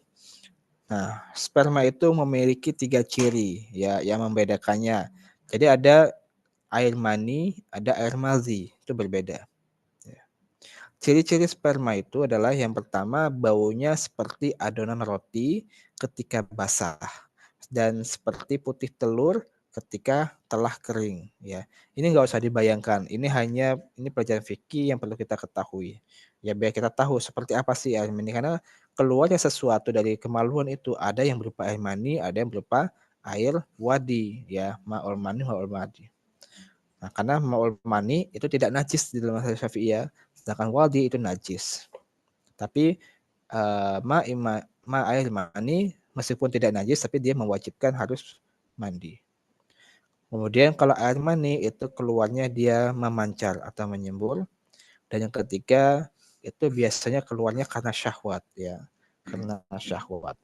Nah, sperma itu memiliki 3 ciri ya yang membedakannya. Jadi ada air mani, ada air mazi, itu berbeda. Ya. Ciri-ciri sperma itu adalah yang pertama baunya seperti adonan roti ketika basah dan seperti putih telur ketika telah kering ya. Ini nggak usah dibayangkan. Ini pelajaran fikih yang perlu kita ketahui. Ya biar kita tahu seperti apa sih air mani karena keluarnya sesuatu dari kemaluan itu ada yang berupa air mani, ada yang berupa air wadi ya, ma'ul mani, ma'ul wadi. Nah, karena ma'ul mani itu tidak najis di dalam mazhab Syafi'iyah, sedangkan wadi itu najis. Tapi air mani meskipun tidak najis tapi dia mewajibkan harus mandi. Kemudian kalau air mani itu keluarnya dia memancar atau menyembur. Dan yang ketiga itu biasanya keluarnya karena syahwat ya, karena syahwat.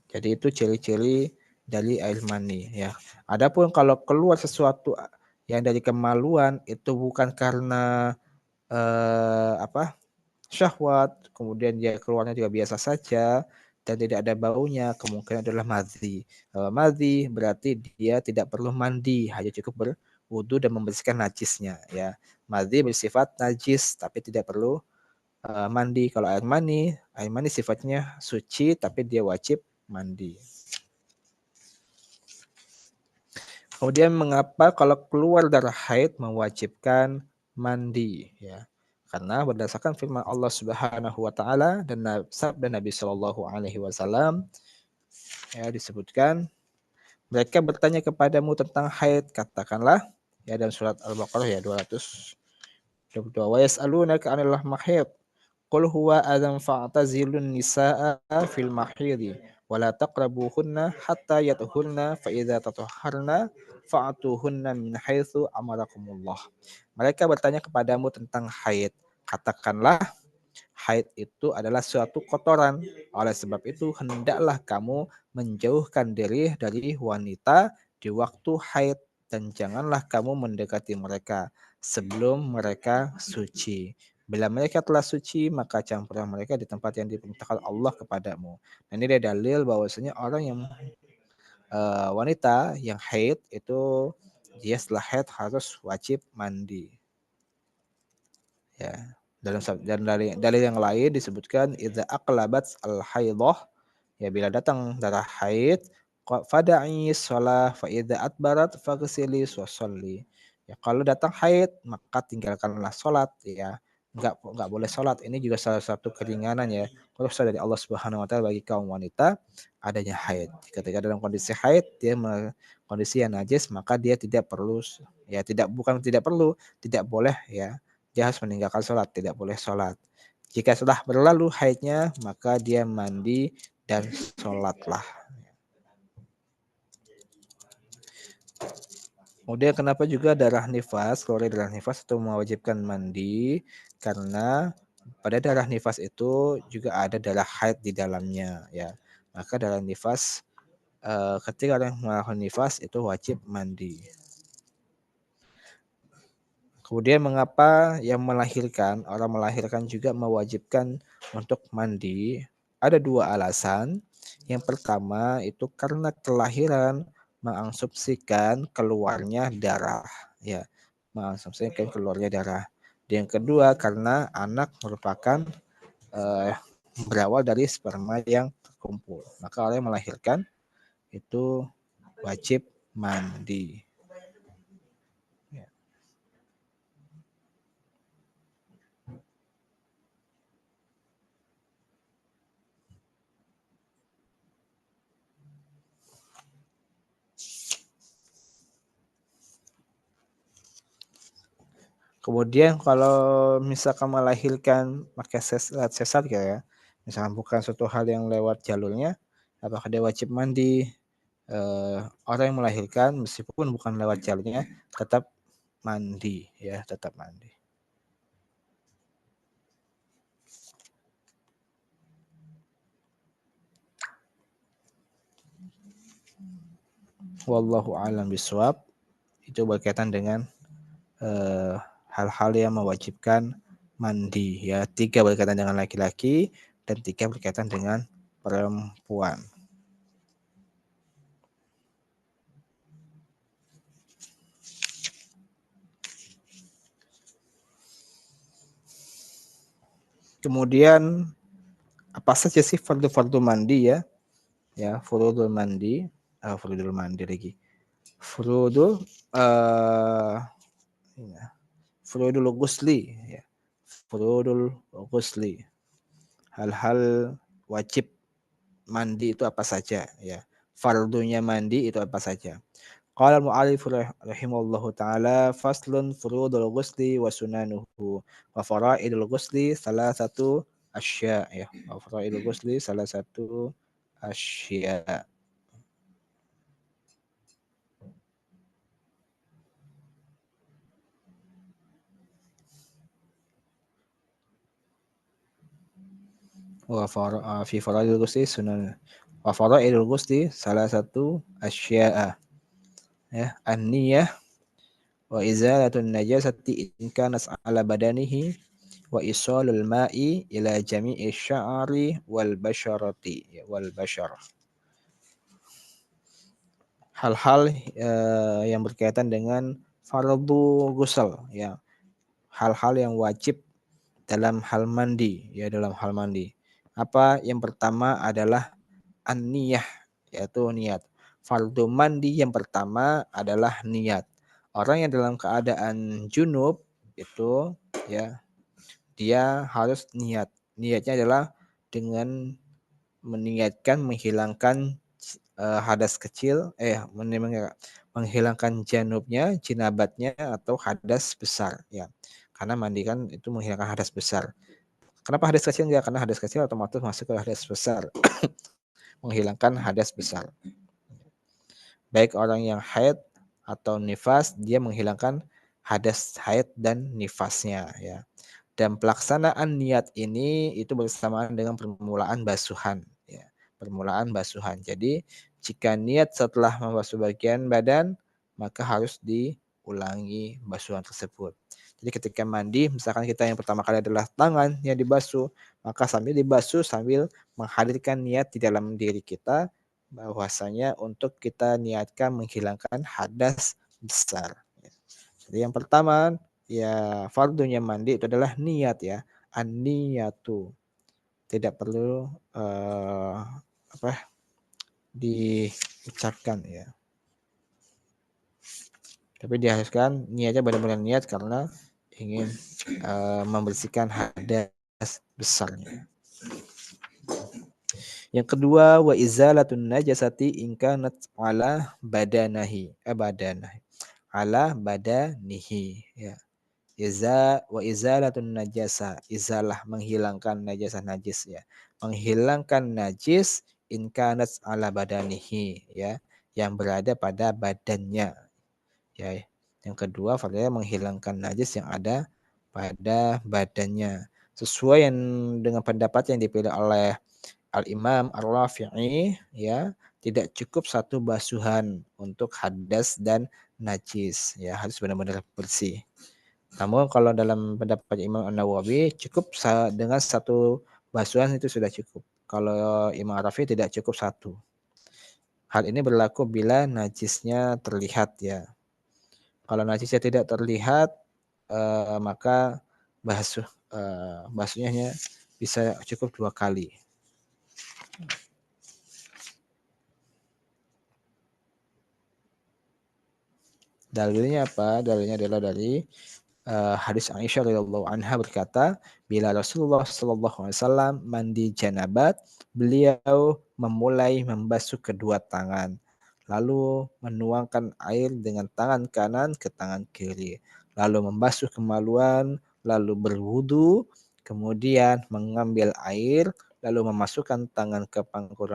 Jadi itu ciri-ciri dari air mani ya. Adapun kalau keluar sesuatu yang dari kemaluan itu bukan karena apa syahwat, kemudian dia keluarnya juga biasa saja dan tidak ada baunya, kemungkinan adalah madhi. Kalau madhi berarti dia tidak perlu mandi, hanya cukup berwudu dan membersihkan najisnya ya. Madhi bersifat najis tapi tidak perlu mandi. Kalau air mani sifatnya suci tapi dia wajib mandi. Kemudian mengapa kalau keluar darah haid mewajibkan mandi ya? Karena berdasarkan firman Allah Subhanahu wa taala dan sabda Nabi Shallallahu alaihi wasallam ya disebutkan mereka bertanya kepadamu tentang haid katakanlah ya dalam surat Al-Baqarah ya 222 wa yas'alunaka 'anil mahid qul huwa adzan fa'tazilun nisaa fil mahidi wa la taqrabuhunna hatta yatuhurna fa idza tatahharna fa'tuhunna min haitsu amarakumullah. Mereka bertanya kepadamu tentang haid. Katakanlah haid itu adalah suatu kotoran. Oleh sebab itu hendaklah kamu menjauhkan diri dari wanita di waktu haid dan janganlah kamu mendekati mereka sebelum mereka suci. Bila mereka telah suci, maka campuran mereka di tempat yang diperintahkan Allah kepadamu. Dan ini ada dalil bahwasanya orang yang wanita yang haid itu dia setelah haid harus wajib mandi. Ya. Dan dari yang lain disebutkan idza aqlabat al haidhah ya bila datang darah haid fada'i shalah fa idza adbarat faghsili wa sholli. Ya kalau datang haid maka tinggalkanlah salat ya. Enggak boleh salat. Ini juga salah satu keringanan ya. Rukhsah dari Allah Subhanahu wa taala bagi kaum wanita adanya haid. Ketika dalam kondisi haid dia kondisi yang najis maka dia tidak perlu ya bukan tidak perlu, tidak boleh ya dia harus meninggalkan sholat, tidak boleh sholat. Jika sudah berlalu haidnya, maka dia mandi dan sholatlah. Kemudian kenapa juga darah nifas, keluar darah nifas itu mewajibkan mandi, karena pada darah nifas itu juga ada darah haid di dalamnya ya. Maka darah nifas ketika orang melakukan nifas itu wajib mandi. Kemudian mengapa orang melahirkan juga mewajibkan untuk mandi? Ada dua alasan. Yang pertama itu karena kelahiran mengasumsikan keluarnya darah, ya, mengasumsikan keluarnya darah. Yang kedua karena anak merupakan eh, berawal dari sperma yang terkumpul. Maka orang yang melahirkan itu wajib mandi. Ya. Kemudian kalau misalkan melahirkan pakai sesar ya, misalkan bukan suatu hal yang lewat jalurnya, apakah dia wajib mandi? Orang yang melahirkan meskipun bukan lewat jalurnya tetap mandi ya, tetap mandi. Wallahu a'lam bishawab. itu berkaitan dengan hal-hal yang mewajibkan mandi ya. 3 berkaitan dengan laki-laki dan 3 berkaitan dengan perempuan. Kemudian apa saja sih fardu-fardu mandi ya? Ya, furudul mandi, furudul mandi lagi. Furudul furudul ghusli ya. Furudul ghusli. Hal-hal wajib mandi itu apa saja ya. Fardunya mandi itu apa saja. Qala al-mu'allif rahimahullahu taala faslun furudul ghusli wa sunanuhu wa fara'idul ghusli salah satu asya ya. Wa fara'idul ghusli salah satu asya. Fi fara'idul ghusli sunan wa fara'idul ghusli salah satu asya ya an-niyah wa izalatun najasati in kanat ala badanihi wa isalul ma'i ila jami'i sya'ri wal basharati wal bashar. Hal-hal yang berkaitan dengan fardu ghusl ya. Hal-hal yang wajib dalam hal mandi ya, dalam hal mandi. Apa yang pertama adalah an-niyah yaitu niat. Fardu mandi yang pertama adalah niat. Orang yang dalam keadaan junub itu ya, dia harus niat. Niatnya adalah dengan meniatkan menghilangkan hadas kecil, menghilangkan janubnya, jinabatnya atau hadas besar ya. Karena mandi kan itu menghilangkan hadas besar. Kenapa hadas kecil enggak? Karena hadas kecil otomatis masuk ke hadas besar. Menghilangkan hadas besar. Baik orang yang haid atau nifas, dia menghilangkan hadas haid dan nifasnya ya. Dan pelaksanaan niat ini itu bersamaan dengan permulaan basuhan ya. Permulaan basuhan. Jadi jika niat setelah membasuh bagian badan, maka harus diulangi basuhan tersebut. Jadi ketika mandi, misalkan kita yang pertama kali adalah tangan yang dibasuh, maka sambil dibasuh sambil menghadirkan niat di dalam diri kita bahwasanya untuk kita niatkan menghilangkan hadas besar. Jadi yang pertama ya fardunya mandi itu adalah niat ya, an-niyatu. Tidak perlu apa diucapkan ya. Tapi diharuskan niatnya benar-benar niat karena ingin membersihkan hadas besarnya. Yang kedua wa izalatun najasati in kanat ala badanahi, ala badanihi ya. Izalatun najasa, izalah menghilangkan najasa najis ya. Menghilangkan najis in kanat ala badanihi ya, yang berada pada badannya ya. Yang kedua fardhu menghilangkan najis yang ada pada badannya. Sesuai yang dengan pendapat yang dipilih oleh Al-Imam Ar-Rafi'i ya, tidak cukup satu basuhan untuk hadas dan najis ya, harus benar-benar bersih. Namun kalau dalam pendapat Imam An-Nawawi cukup dengan satu basuhan itu sudah cukup. Kalau Imam Rafi tidak cukup satu. Hal ini berlaku bila najisnya terlihat ya. Kalau najisnya tidak terlihat maka basuhnya hanya bisa cukup 2 kali. Dalilnya apa? Dalilnya adalah dari hadis Aisyah radhiyallahu anha berkata, bila Rasulullah sallallahu alaihi wasallam mandi janabat, beliau memulai membasuh kedua tangan, lalu menuangkan air dengan tangan kanan ke tangan kiri, lalu membasuh kemaluan, lalu berwudu, kemudian mengambil air, lalu memasukkan tangan ke pangkal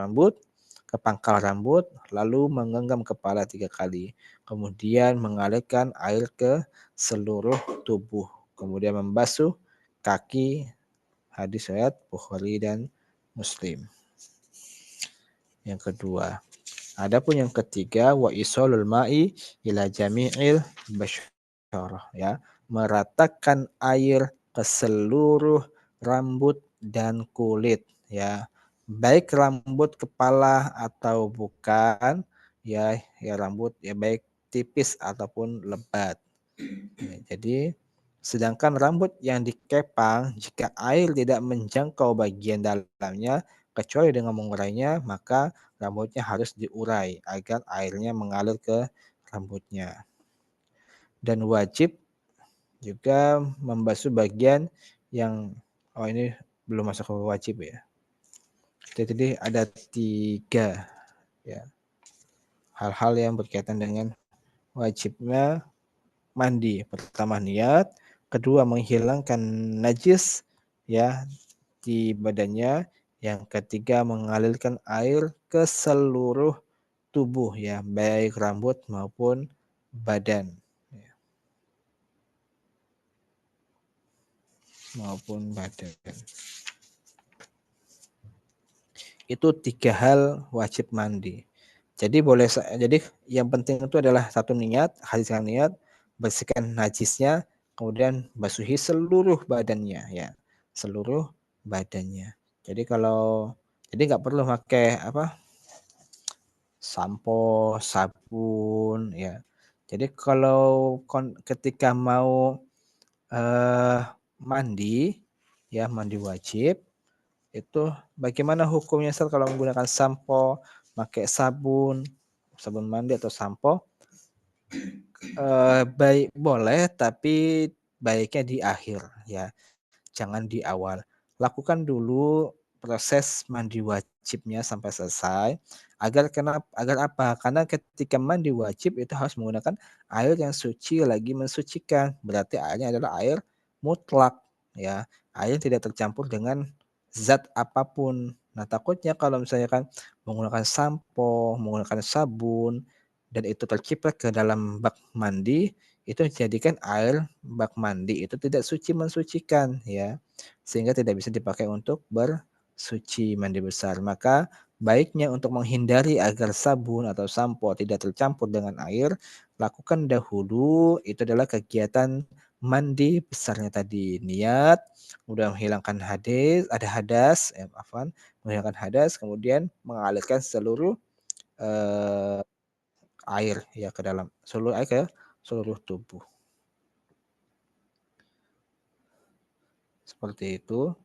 rambut, lalu menggenggam kepala 3 kali. Kemudian mengalirkan air ke seluruh tubuh. Kemudian membasuh kaki, hadis riwayat Bukhari dan Muslim. Yang kedua. Adapun yang ketiga wa isolul ma'i ila jami'il basyarah ya, meratakan air ke seluruh rambut dan kulit ya. Baik rambut kepala atau bukan ya, ya rambut ya baik tipis ataupun lebat. Ya, jadi sedangkan rambut yang dikepang jika air tidak menjangkau bagian dalamnya kecuali dengan mengurainya, maka rambutnya harus diurai agar airnya mengalir ke rambutnya. Dan wajib juga membasuh bagian yang ini belum masuk ke wajib ya. Jadi ada 3 ya hal-hal yang berkaitan dengan wajibnya mandi. Pertama niat, kedua menghilangkan najis ya di badannya, yang ketiga mengalirkan air ke seluruh tubuh ya, baik rambut maupun badan ya, maupun badan. Itu 3 hal wajib mandi. Jadi yang penting itu adalah satu niat, hadirkan niat, bersihkan najisnya, kemudian basuhi seluruh badannya ya, seluruh badannya. Jadi nggak perlu pakai sampo, sabun ya. Jadi kalau ketika mau mandi ya, mandi wajib itu bagaimana hukumnya Ustaz kalau menggunakan sampo, pakai sabun, sabun mandi atau sampo? Baik boleh, tapi baiknya di akhir ya, jangan di awal. Lakukan dulu proses mandi wajibnya sampai selesai, agar apa? Karena ketika mandi wajib itu harus menggunakan air yang suci lagi mensucikan, berarti airnya adalah air mutlak ya, air yang tidak tercampur dengan zat apapun. Nah, takutnya kalau misalnya kan menggunakan sampo, menggunakan sabun, dan itu terciprat ke dalam bak mandi, itu jadikan air bak mandi itu tidak suci mensucikan ya, sehingga tidak bisa dipakai untuk bersuci mandi besar. Maka baiknya untuk menghindari agar sabun atau sampo tidak tercampur dengan air, lakukan dahulu itu adalah kegiatan mandi besarnya tadi. Niat, kemudian menghilangkan hadas, afwan, menghilangkan hadas, kemudian mengalirkan seluruh eh, air ya ke dalam seluruh air ke seluruh tubuh. Seperti itu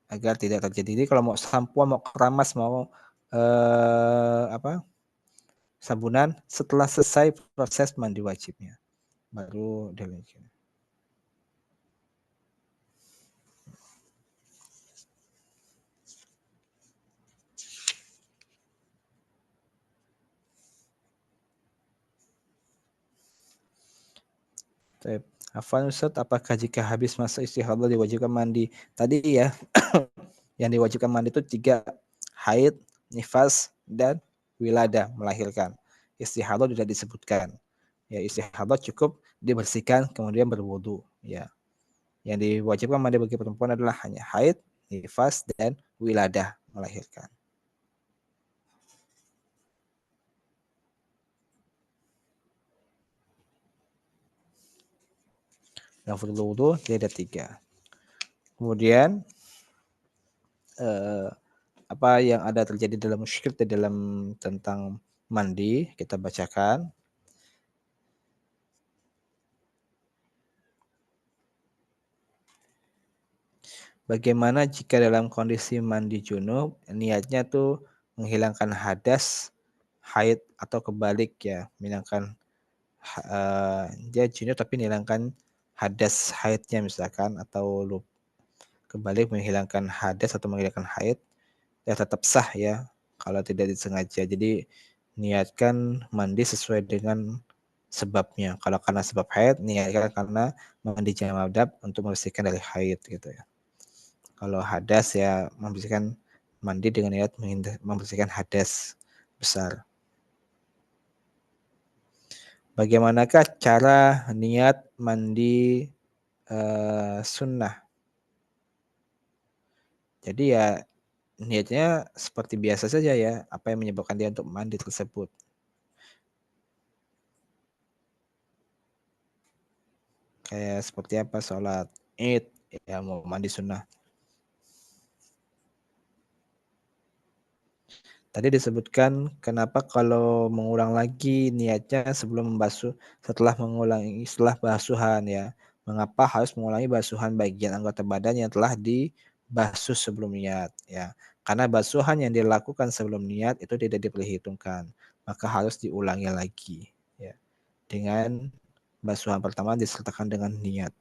agar tidak terjadi. Jadi kalau mau sampo, mau keramas, mau sabunan setelah selesai proses mandi wajibnya baru dilanjutkan. Baik. Afwan Ustaz, apakah jika habis masa istihadah diwajibkan mandi? Tadi ya, yang diwajibkan mandi itu 3, haid, nifas, dan wilada, melahirkan. Istihadah tidak disebutkan. Ya, istihadah cukup dibersihkan kemudian berwudu. Ya, yang diwajibkan mandi bagi perempuan adalah hanya haid, nifas, dan wiladah, melahirkan. Yang fardhu wudu dia ada 3. Kemudian eh, apa yang ada terjadi dalam musyrik di dalam tentang mandi kita bacakan. Bagaimana jika dalam kondisi mandi junub niatnya tuh menghilangkan hadas, haid atau kebalik ya, menghilangkan dia junub tapi menghilangkan hadas haidnya misalkan, atau kebalik menghilangkan hadas atau menghilangkan haid, ya tetap sah ya kalau tidak disengaja. Jadi niatkan mandi sesuai dengan sebabnya. Kalau karena sebab haid, niatkan karena mandi janabah untuk membersihkan dari haid gitu ya. Kalau hadas ya membersihkan, mandi dengan niat membersihkan hadas besar. Bagaimanakah cara niat mandi sunnah? Jadi ya niatnya seperti biasa saja ya, apa yang menyebabkan dia untuk mandi tersebut. Kayak seperti apa sholat Id, ya mau mandi sunnah. Tadi disebutkan kenapa kalau mengulang lagi niatnya sebelum membasuh setelah basuhan ya. Mengapa harus mengulangi basuhan bagian anggota badan yang telah dibasuh sebelum niat ya. Karena basuhan yang dilakukan sebelum niat itu tidak diperhitungkan, maka harus diulangi lagi ya. Dengan basuhan pertama disertakan dengan niat.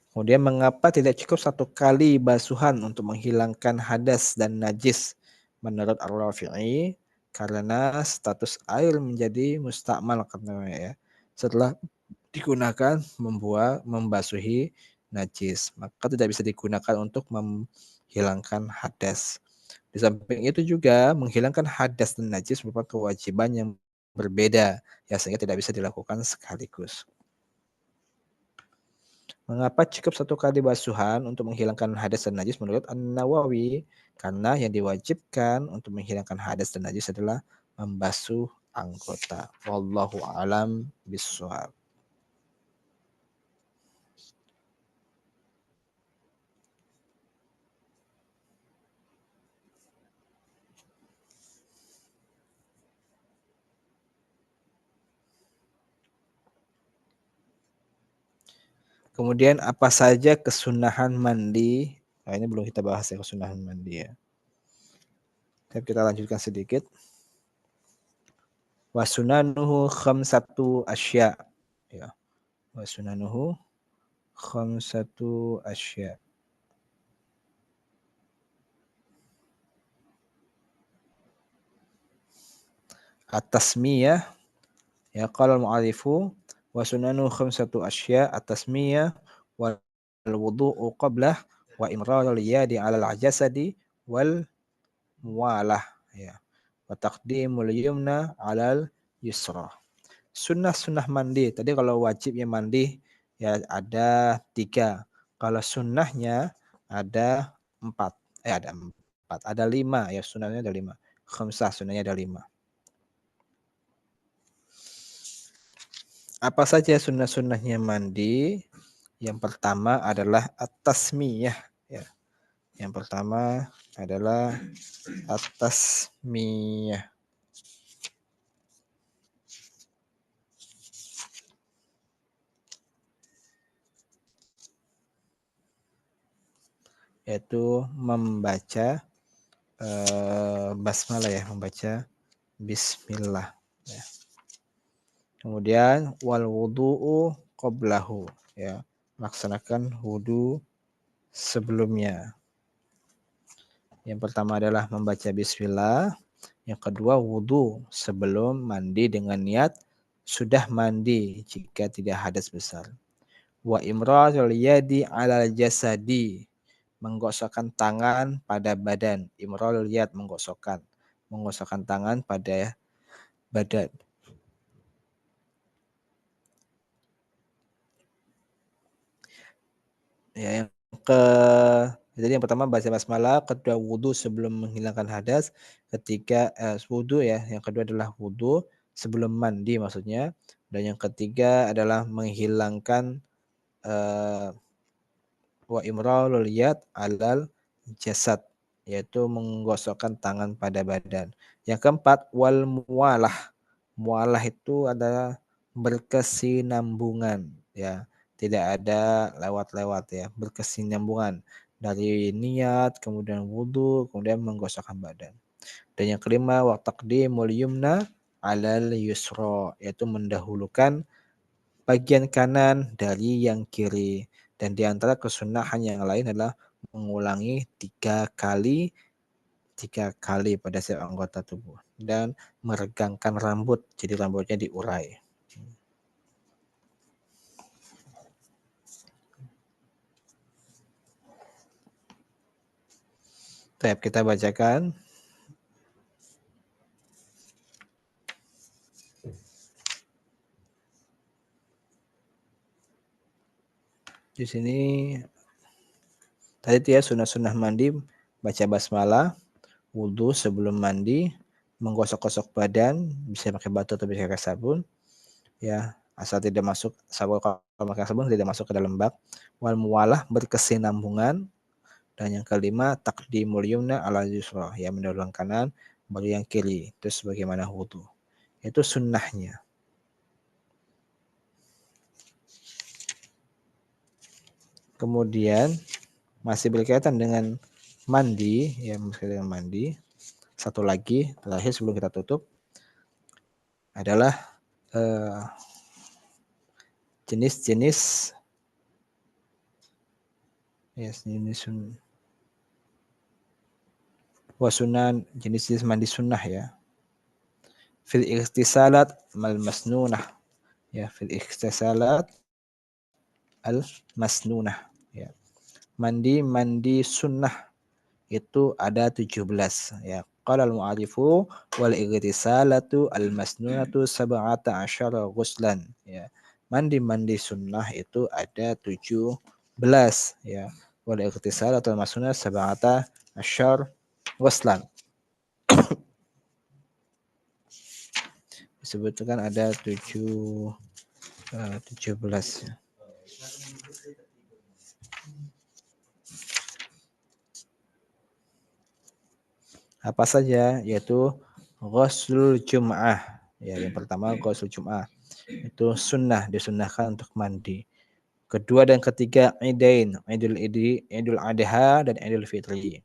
Kemudian mengapa tidak cukup satu kali basuhan untuk menghilangkan hadas dan najis? Menurut Ar-Rafi'i, karena status air menjadi mustakmal katanya ya. Setelah digunakan membasuhi najis, maka tidak bisa digunakan untuk menghilangkan hadas. Di samping itu juga menghilangkan hadas dan najis merupakan kewajiban yang berbeda, ya sehingga tidak bisa dilakukan sekaligus. Mengapa cukup satu kali basuhan untuk menghilangkan hadas dan najis menurut An-Nawawi? Karena yang diwajibkan untuk menghilangkan hadas dan najis adalah membasuh anggota. Wallahu alam bishawab. Kemudian apa saja kesunahan mandi? Nah, ini belum kita bahas ya kesunahan mandi ya. Tapi kita lanjutkan sedikit. Wasunanuhu khamsatu asya. Ya. Wasunanuhu khamsatu asya. At-tasmiyah ya qala al-mu'allifu wa sunanu khamsatu asya at-tasmiyah wal wudu'u qablah wa imrarul yadi 'alal jasadi wal muwalah ya wa taqdimul yumna 'alal yusra. Sunnah-sunnah mandi. Tadi kalau wajibnya mandi ya ada 3. Kalau sunnahnya ada 4. Ada 4. Ada 5 ya sunnahnya ada 5. Khamsah sunnahnya ada 5. Apa saja sunnah-sunnahnya mandi? Yang pertama adalah at-tasmiyah ya. Yang pertama adalah at-tasmiyah. Yaitu membaca basmalah ya, membaca bismillah ya. Kemudian wal wudu'u qablahu ya, melaksanakan wudu sebelumnya. Yang pertama adalah membaca bismillah, yang kedua wudu sebelum mandi dengan niat sudah mandi jika tidak hadas besar. Wa imratul yadi 'alal jasadi, menggosokkan tangan pada badan. Imrarul yad menggosokkan, menggosokkan tangan pada badan. Ya, yang ke jadi yang pertama baca basmalah, kedua wudu sebelum menghilangkan hadas, ketiga wudu ya, yang kedua adalah wudu sebelum mandi maksudnya, dan yang ketiga adalah menghilangkan eh, wa imrarul yad 'alal jasad, yaitu menggosokkan tangan pada badan. Yang keempat wal muwalah. Muwalah itu adalah berkesinambungan ya, tidak ada lewat-lewat ya, berkesinambungan dari niat, kemudian wudu, kemudian menggosokkan badan. Dan yang kelima wa taqdimul yumna 'alal yusra, yaitu mendahulukan bagian kanan dari yang kiri. Dan di antara kesunahan yang lain adalah mengulangi 3 kali pada setiap anggota tubuh dan meregangkan rambut, jadi rambutnya diurai. Baik, kita bacakan. Di sini Tadi itu ya sunnah-sunnah mandi, baca basmalah, wudu sebelum mandi, menggosok-gosok badan, bisa pakai batu atau bisa pakai sabun, ya asal tidak masuk sabun, kalau pakai sabun tidak masuk ke dalam bak. Wal muwalah, berkesinambungan. Dan yang kelima, taqdimul yumna ala yusra, ya mendahulukan kanan baru yang kiri. Terus bagaimana wudu. Itu sunnahnya. Kemudian masih berkaitan dengan mandi, ya berkaitan dengan mandi. Satu lagi terakhir sebelum kita tutup adalah jenis-jenis jenis wasunan, jenis-jenis mandi sunnah ya. Fil ikhtisalat mal masnunah, ya fil ikhtisalat al masnunah, ya. Mandi sunnah itu ada 17 ya. Qala al-mu'arifu wal ightisalatu al-masnunatu sab'ata asyara ghuslan, ya. Mandi sunnah itu ada 17 ya. Wal ightisalatu al-masnunatu sab'ata asyara ghuslan. Disebutkan ada 17 ya. Apa saja? Yaitu ghuslul jum'ah. Ya, yang pertama ghuslul jum'ah. Itu sunnah, disunnahkan untuk mandi. Kedua dan ketiga idain, Idul Adha dan Idul Fitri.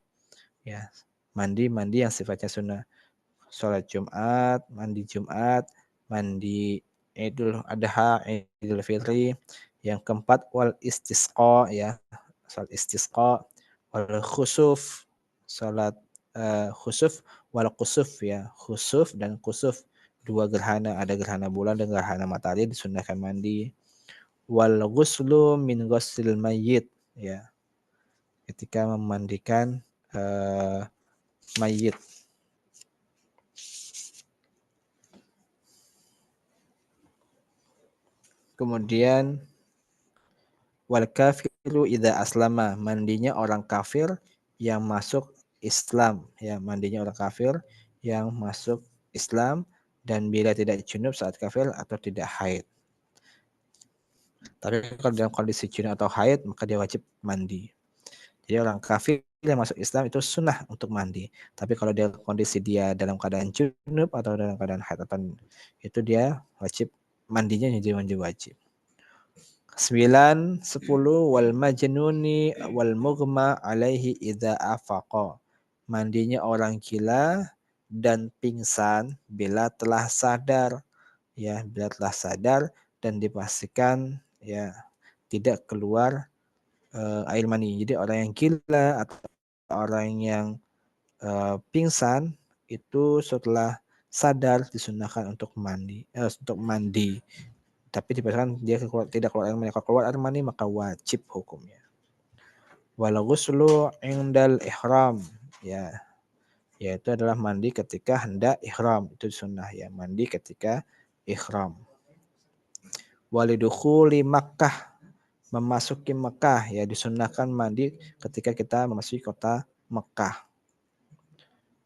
Ya, mandi yang sifatnya sunnah. Salat Jumat, mandi Idul Adha, Idul Fitri. Yang keempat wal istisqa, ya. Salat istisqa, wal khusuf, salat khusuf, wal kusuf, ya. Khusuf dan kusuf, dua gerhana, ada gerhana bulan dan gerhana matahari, disunnahkan mandi. Wal ghuslu min ghuslil mayyit, ya. Ketika memandikan mayit. Kemudian wal kafiru idza aslama, mandinya orang kafir yang masuk Islam, ya, mandinya orang kafir yang masuk Islam dan bila tidak junub saat kafir atau tidak haid. Tapi kalau dalam kondisi junub atau haid maka dia wajib mandi. Jadi orang kafir yang masuk Islam itu sunnah untuk mandi. Tapi kalau dia kondisi dia dalam keadaan junub atau dalam keadaan haid atau itu dia wajib mandinya jadi wajib. 9, 10 wal majnuni wal mughma alaihi idza afaqa. Mandinya orang gila dan pingsan bila telah sadar, ya, bila telah sadar dan dipastikan ya tidak keluar air mani. Jadi orang yang gila atau orang yang pingsan itu setelah sadar disunahkan untuk mandi. Tapi dipastikan dia tidak keluar air mani. Kalau keluar air mani maka wajib hukumnya. Wal ghuslu indal ihram, ya. Yaitu adalah mandi ketika hendak ihram. Itu sunnah, ya, mandi ketika ihram. Walidukhuli Makkah, memasuki Mekah, ya, disunahkan mandi ketika kita memasuki kota Mekah.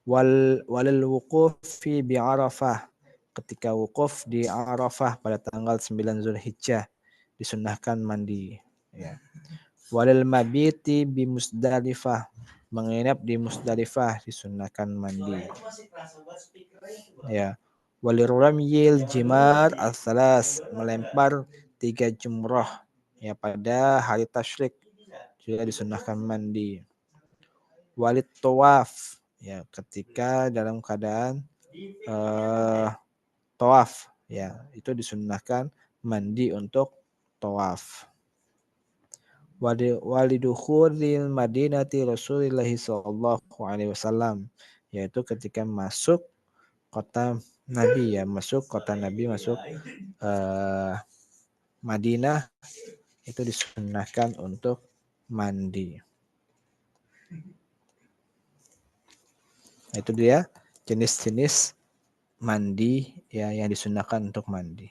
Walil wuqufi bi Arafah, ketika wukuf di Arafah pada tanggal 9 Zulhijjah disunahkan mandi, ya. Walil mabiti bi Musdalifah, menginap di Musdalifah disunahkan mandi, ya. Walil ramyil jimar al-thalas, melempar 3 jumrah, ya, pada hari tasyrik juga disunahkan mandi. Walid tawaf, ya, ketika dalam keadaan tawaf, ya, itu disunahkan mandi untuk tawaf. Walidukhulil madinati Rasulullah sallallahu alaihi wasallam, yaitu ketika masuk kota Nabi, ya, masuk kota Nabi, masuk Madinah, itu disunahkan untuk mandi. Itu dia jenis-jenis mandi, ya, yang disunahkan untuk mandi.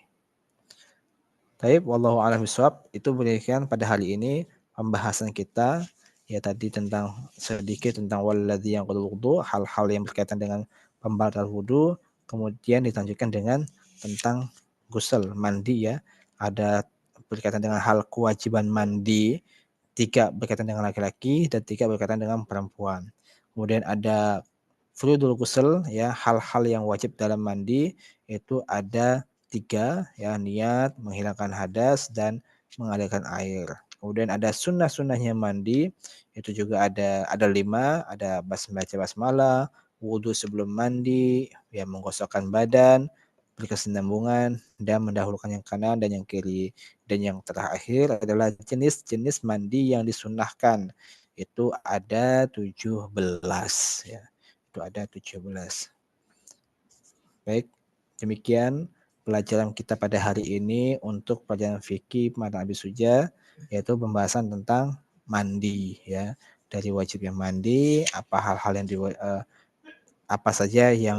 Taib, wallahu a'lam bishawab. Itu berikan pada hari ini pembahasan kita ya tadi tentang sedikit tentang walladzi yanqudul wudu, hal-hal yang berkaitan dengan pembatal wudu, kemudian dilanjutkan dengan tentang ghusl, mandi ya. Ada berkaitan dengan hal kewajiban mandi, 3 berkaitan dengan laki-laki dan 3 berkaitan dengan perempuan. Kemudian ada furudul ghusl ya, hal-hal yang wajib dalam mandi itu ada 3 ya, niat, menghilangkan hadas dan mengalirkan air. Kemudian ada sunnah-sunnahnya mandi, itu juga ada 5, ada baca basmalah, wudhu sebelum mandi, ya menggosokkan badan, berkesinambungan, dan mendahulukan yang kanan dan yang kiri. Dan yang terakhir adalah jenis-jenis mandi yang disunnahkan. Itu ada 17 ya. Itu ada 17. Baik, demikian pelajaran kita pada hari ini untuk pelajaran fikih mata Abi Suja, yaitu pembahasan tentang mandi ya. Dari wajibnya mandi, apa hal-hal yang apa saja yang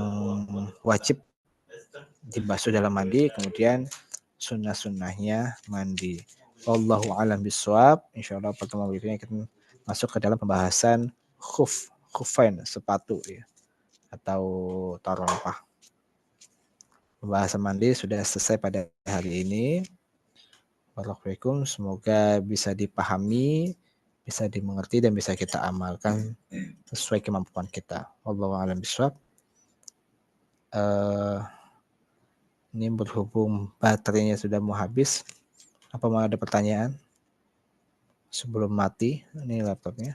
wajib dibasuh dalam mandi, kemudian sunnah-sunnahnya mandi. Wallahu a'lam bishawab. Insyaallah pertemuan berikutnya kita masuk ke dalam pembahasan khufain, sepatu ya, atau tarompah. Pembahasan mandi sudah selesai pada hari ini. Barakallahu, semoga bisa dipahami, bisa dimengerti dan bisa kita amalkan sesuai kemampuan kita. Wallahu a'lam bishawab. Ini berhubung baterainya sudah mau habis, apa mau ada pertanyaan sebelum mati ini laptopnya?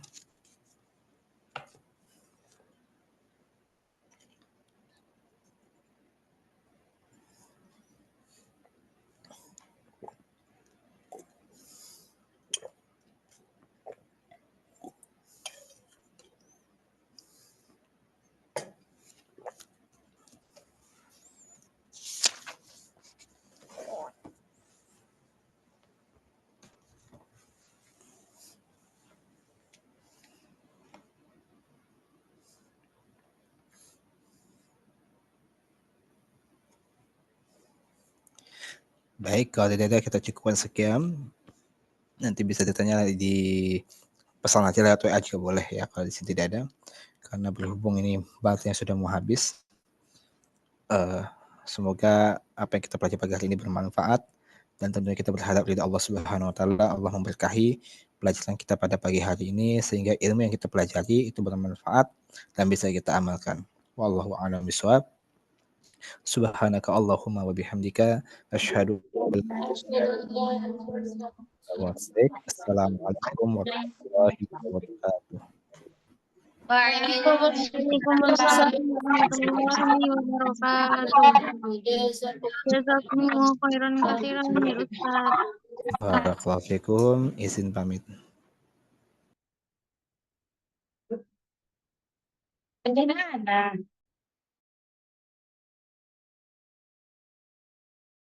Baik, kalau tidak ada kita cukupkan sekian. Nanti bisa ditanya di pesan aja lewat WA juga boleh ya kalau di sini tidak ada. Karena berhubung ini baterainya sudah mau habis. Semoga apa yang kita pelajari pagi hari ini bermanfaat dan tentunya kita berharap ridha Allah Subhanahu wa taala, Allah memberkahi pelajaran kita pada pagi hari ini sehingga ilmu yang kita pelajari itu bermanfaat dan bisa kita amalkan. Wallahu a'lam bishawab. Subhanaka Allahumma wa bihamdika asyhadu an la ilaha illa anta. Assalamualaikum warahmatullahi wabarakatuh. Waalaikumsalam warahmatullahi wabarakatuh. Jazakumullah khairan katsiran ya Ustaz. Barakallahu fikum, izin pamit. Ada.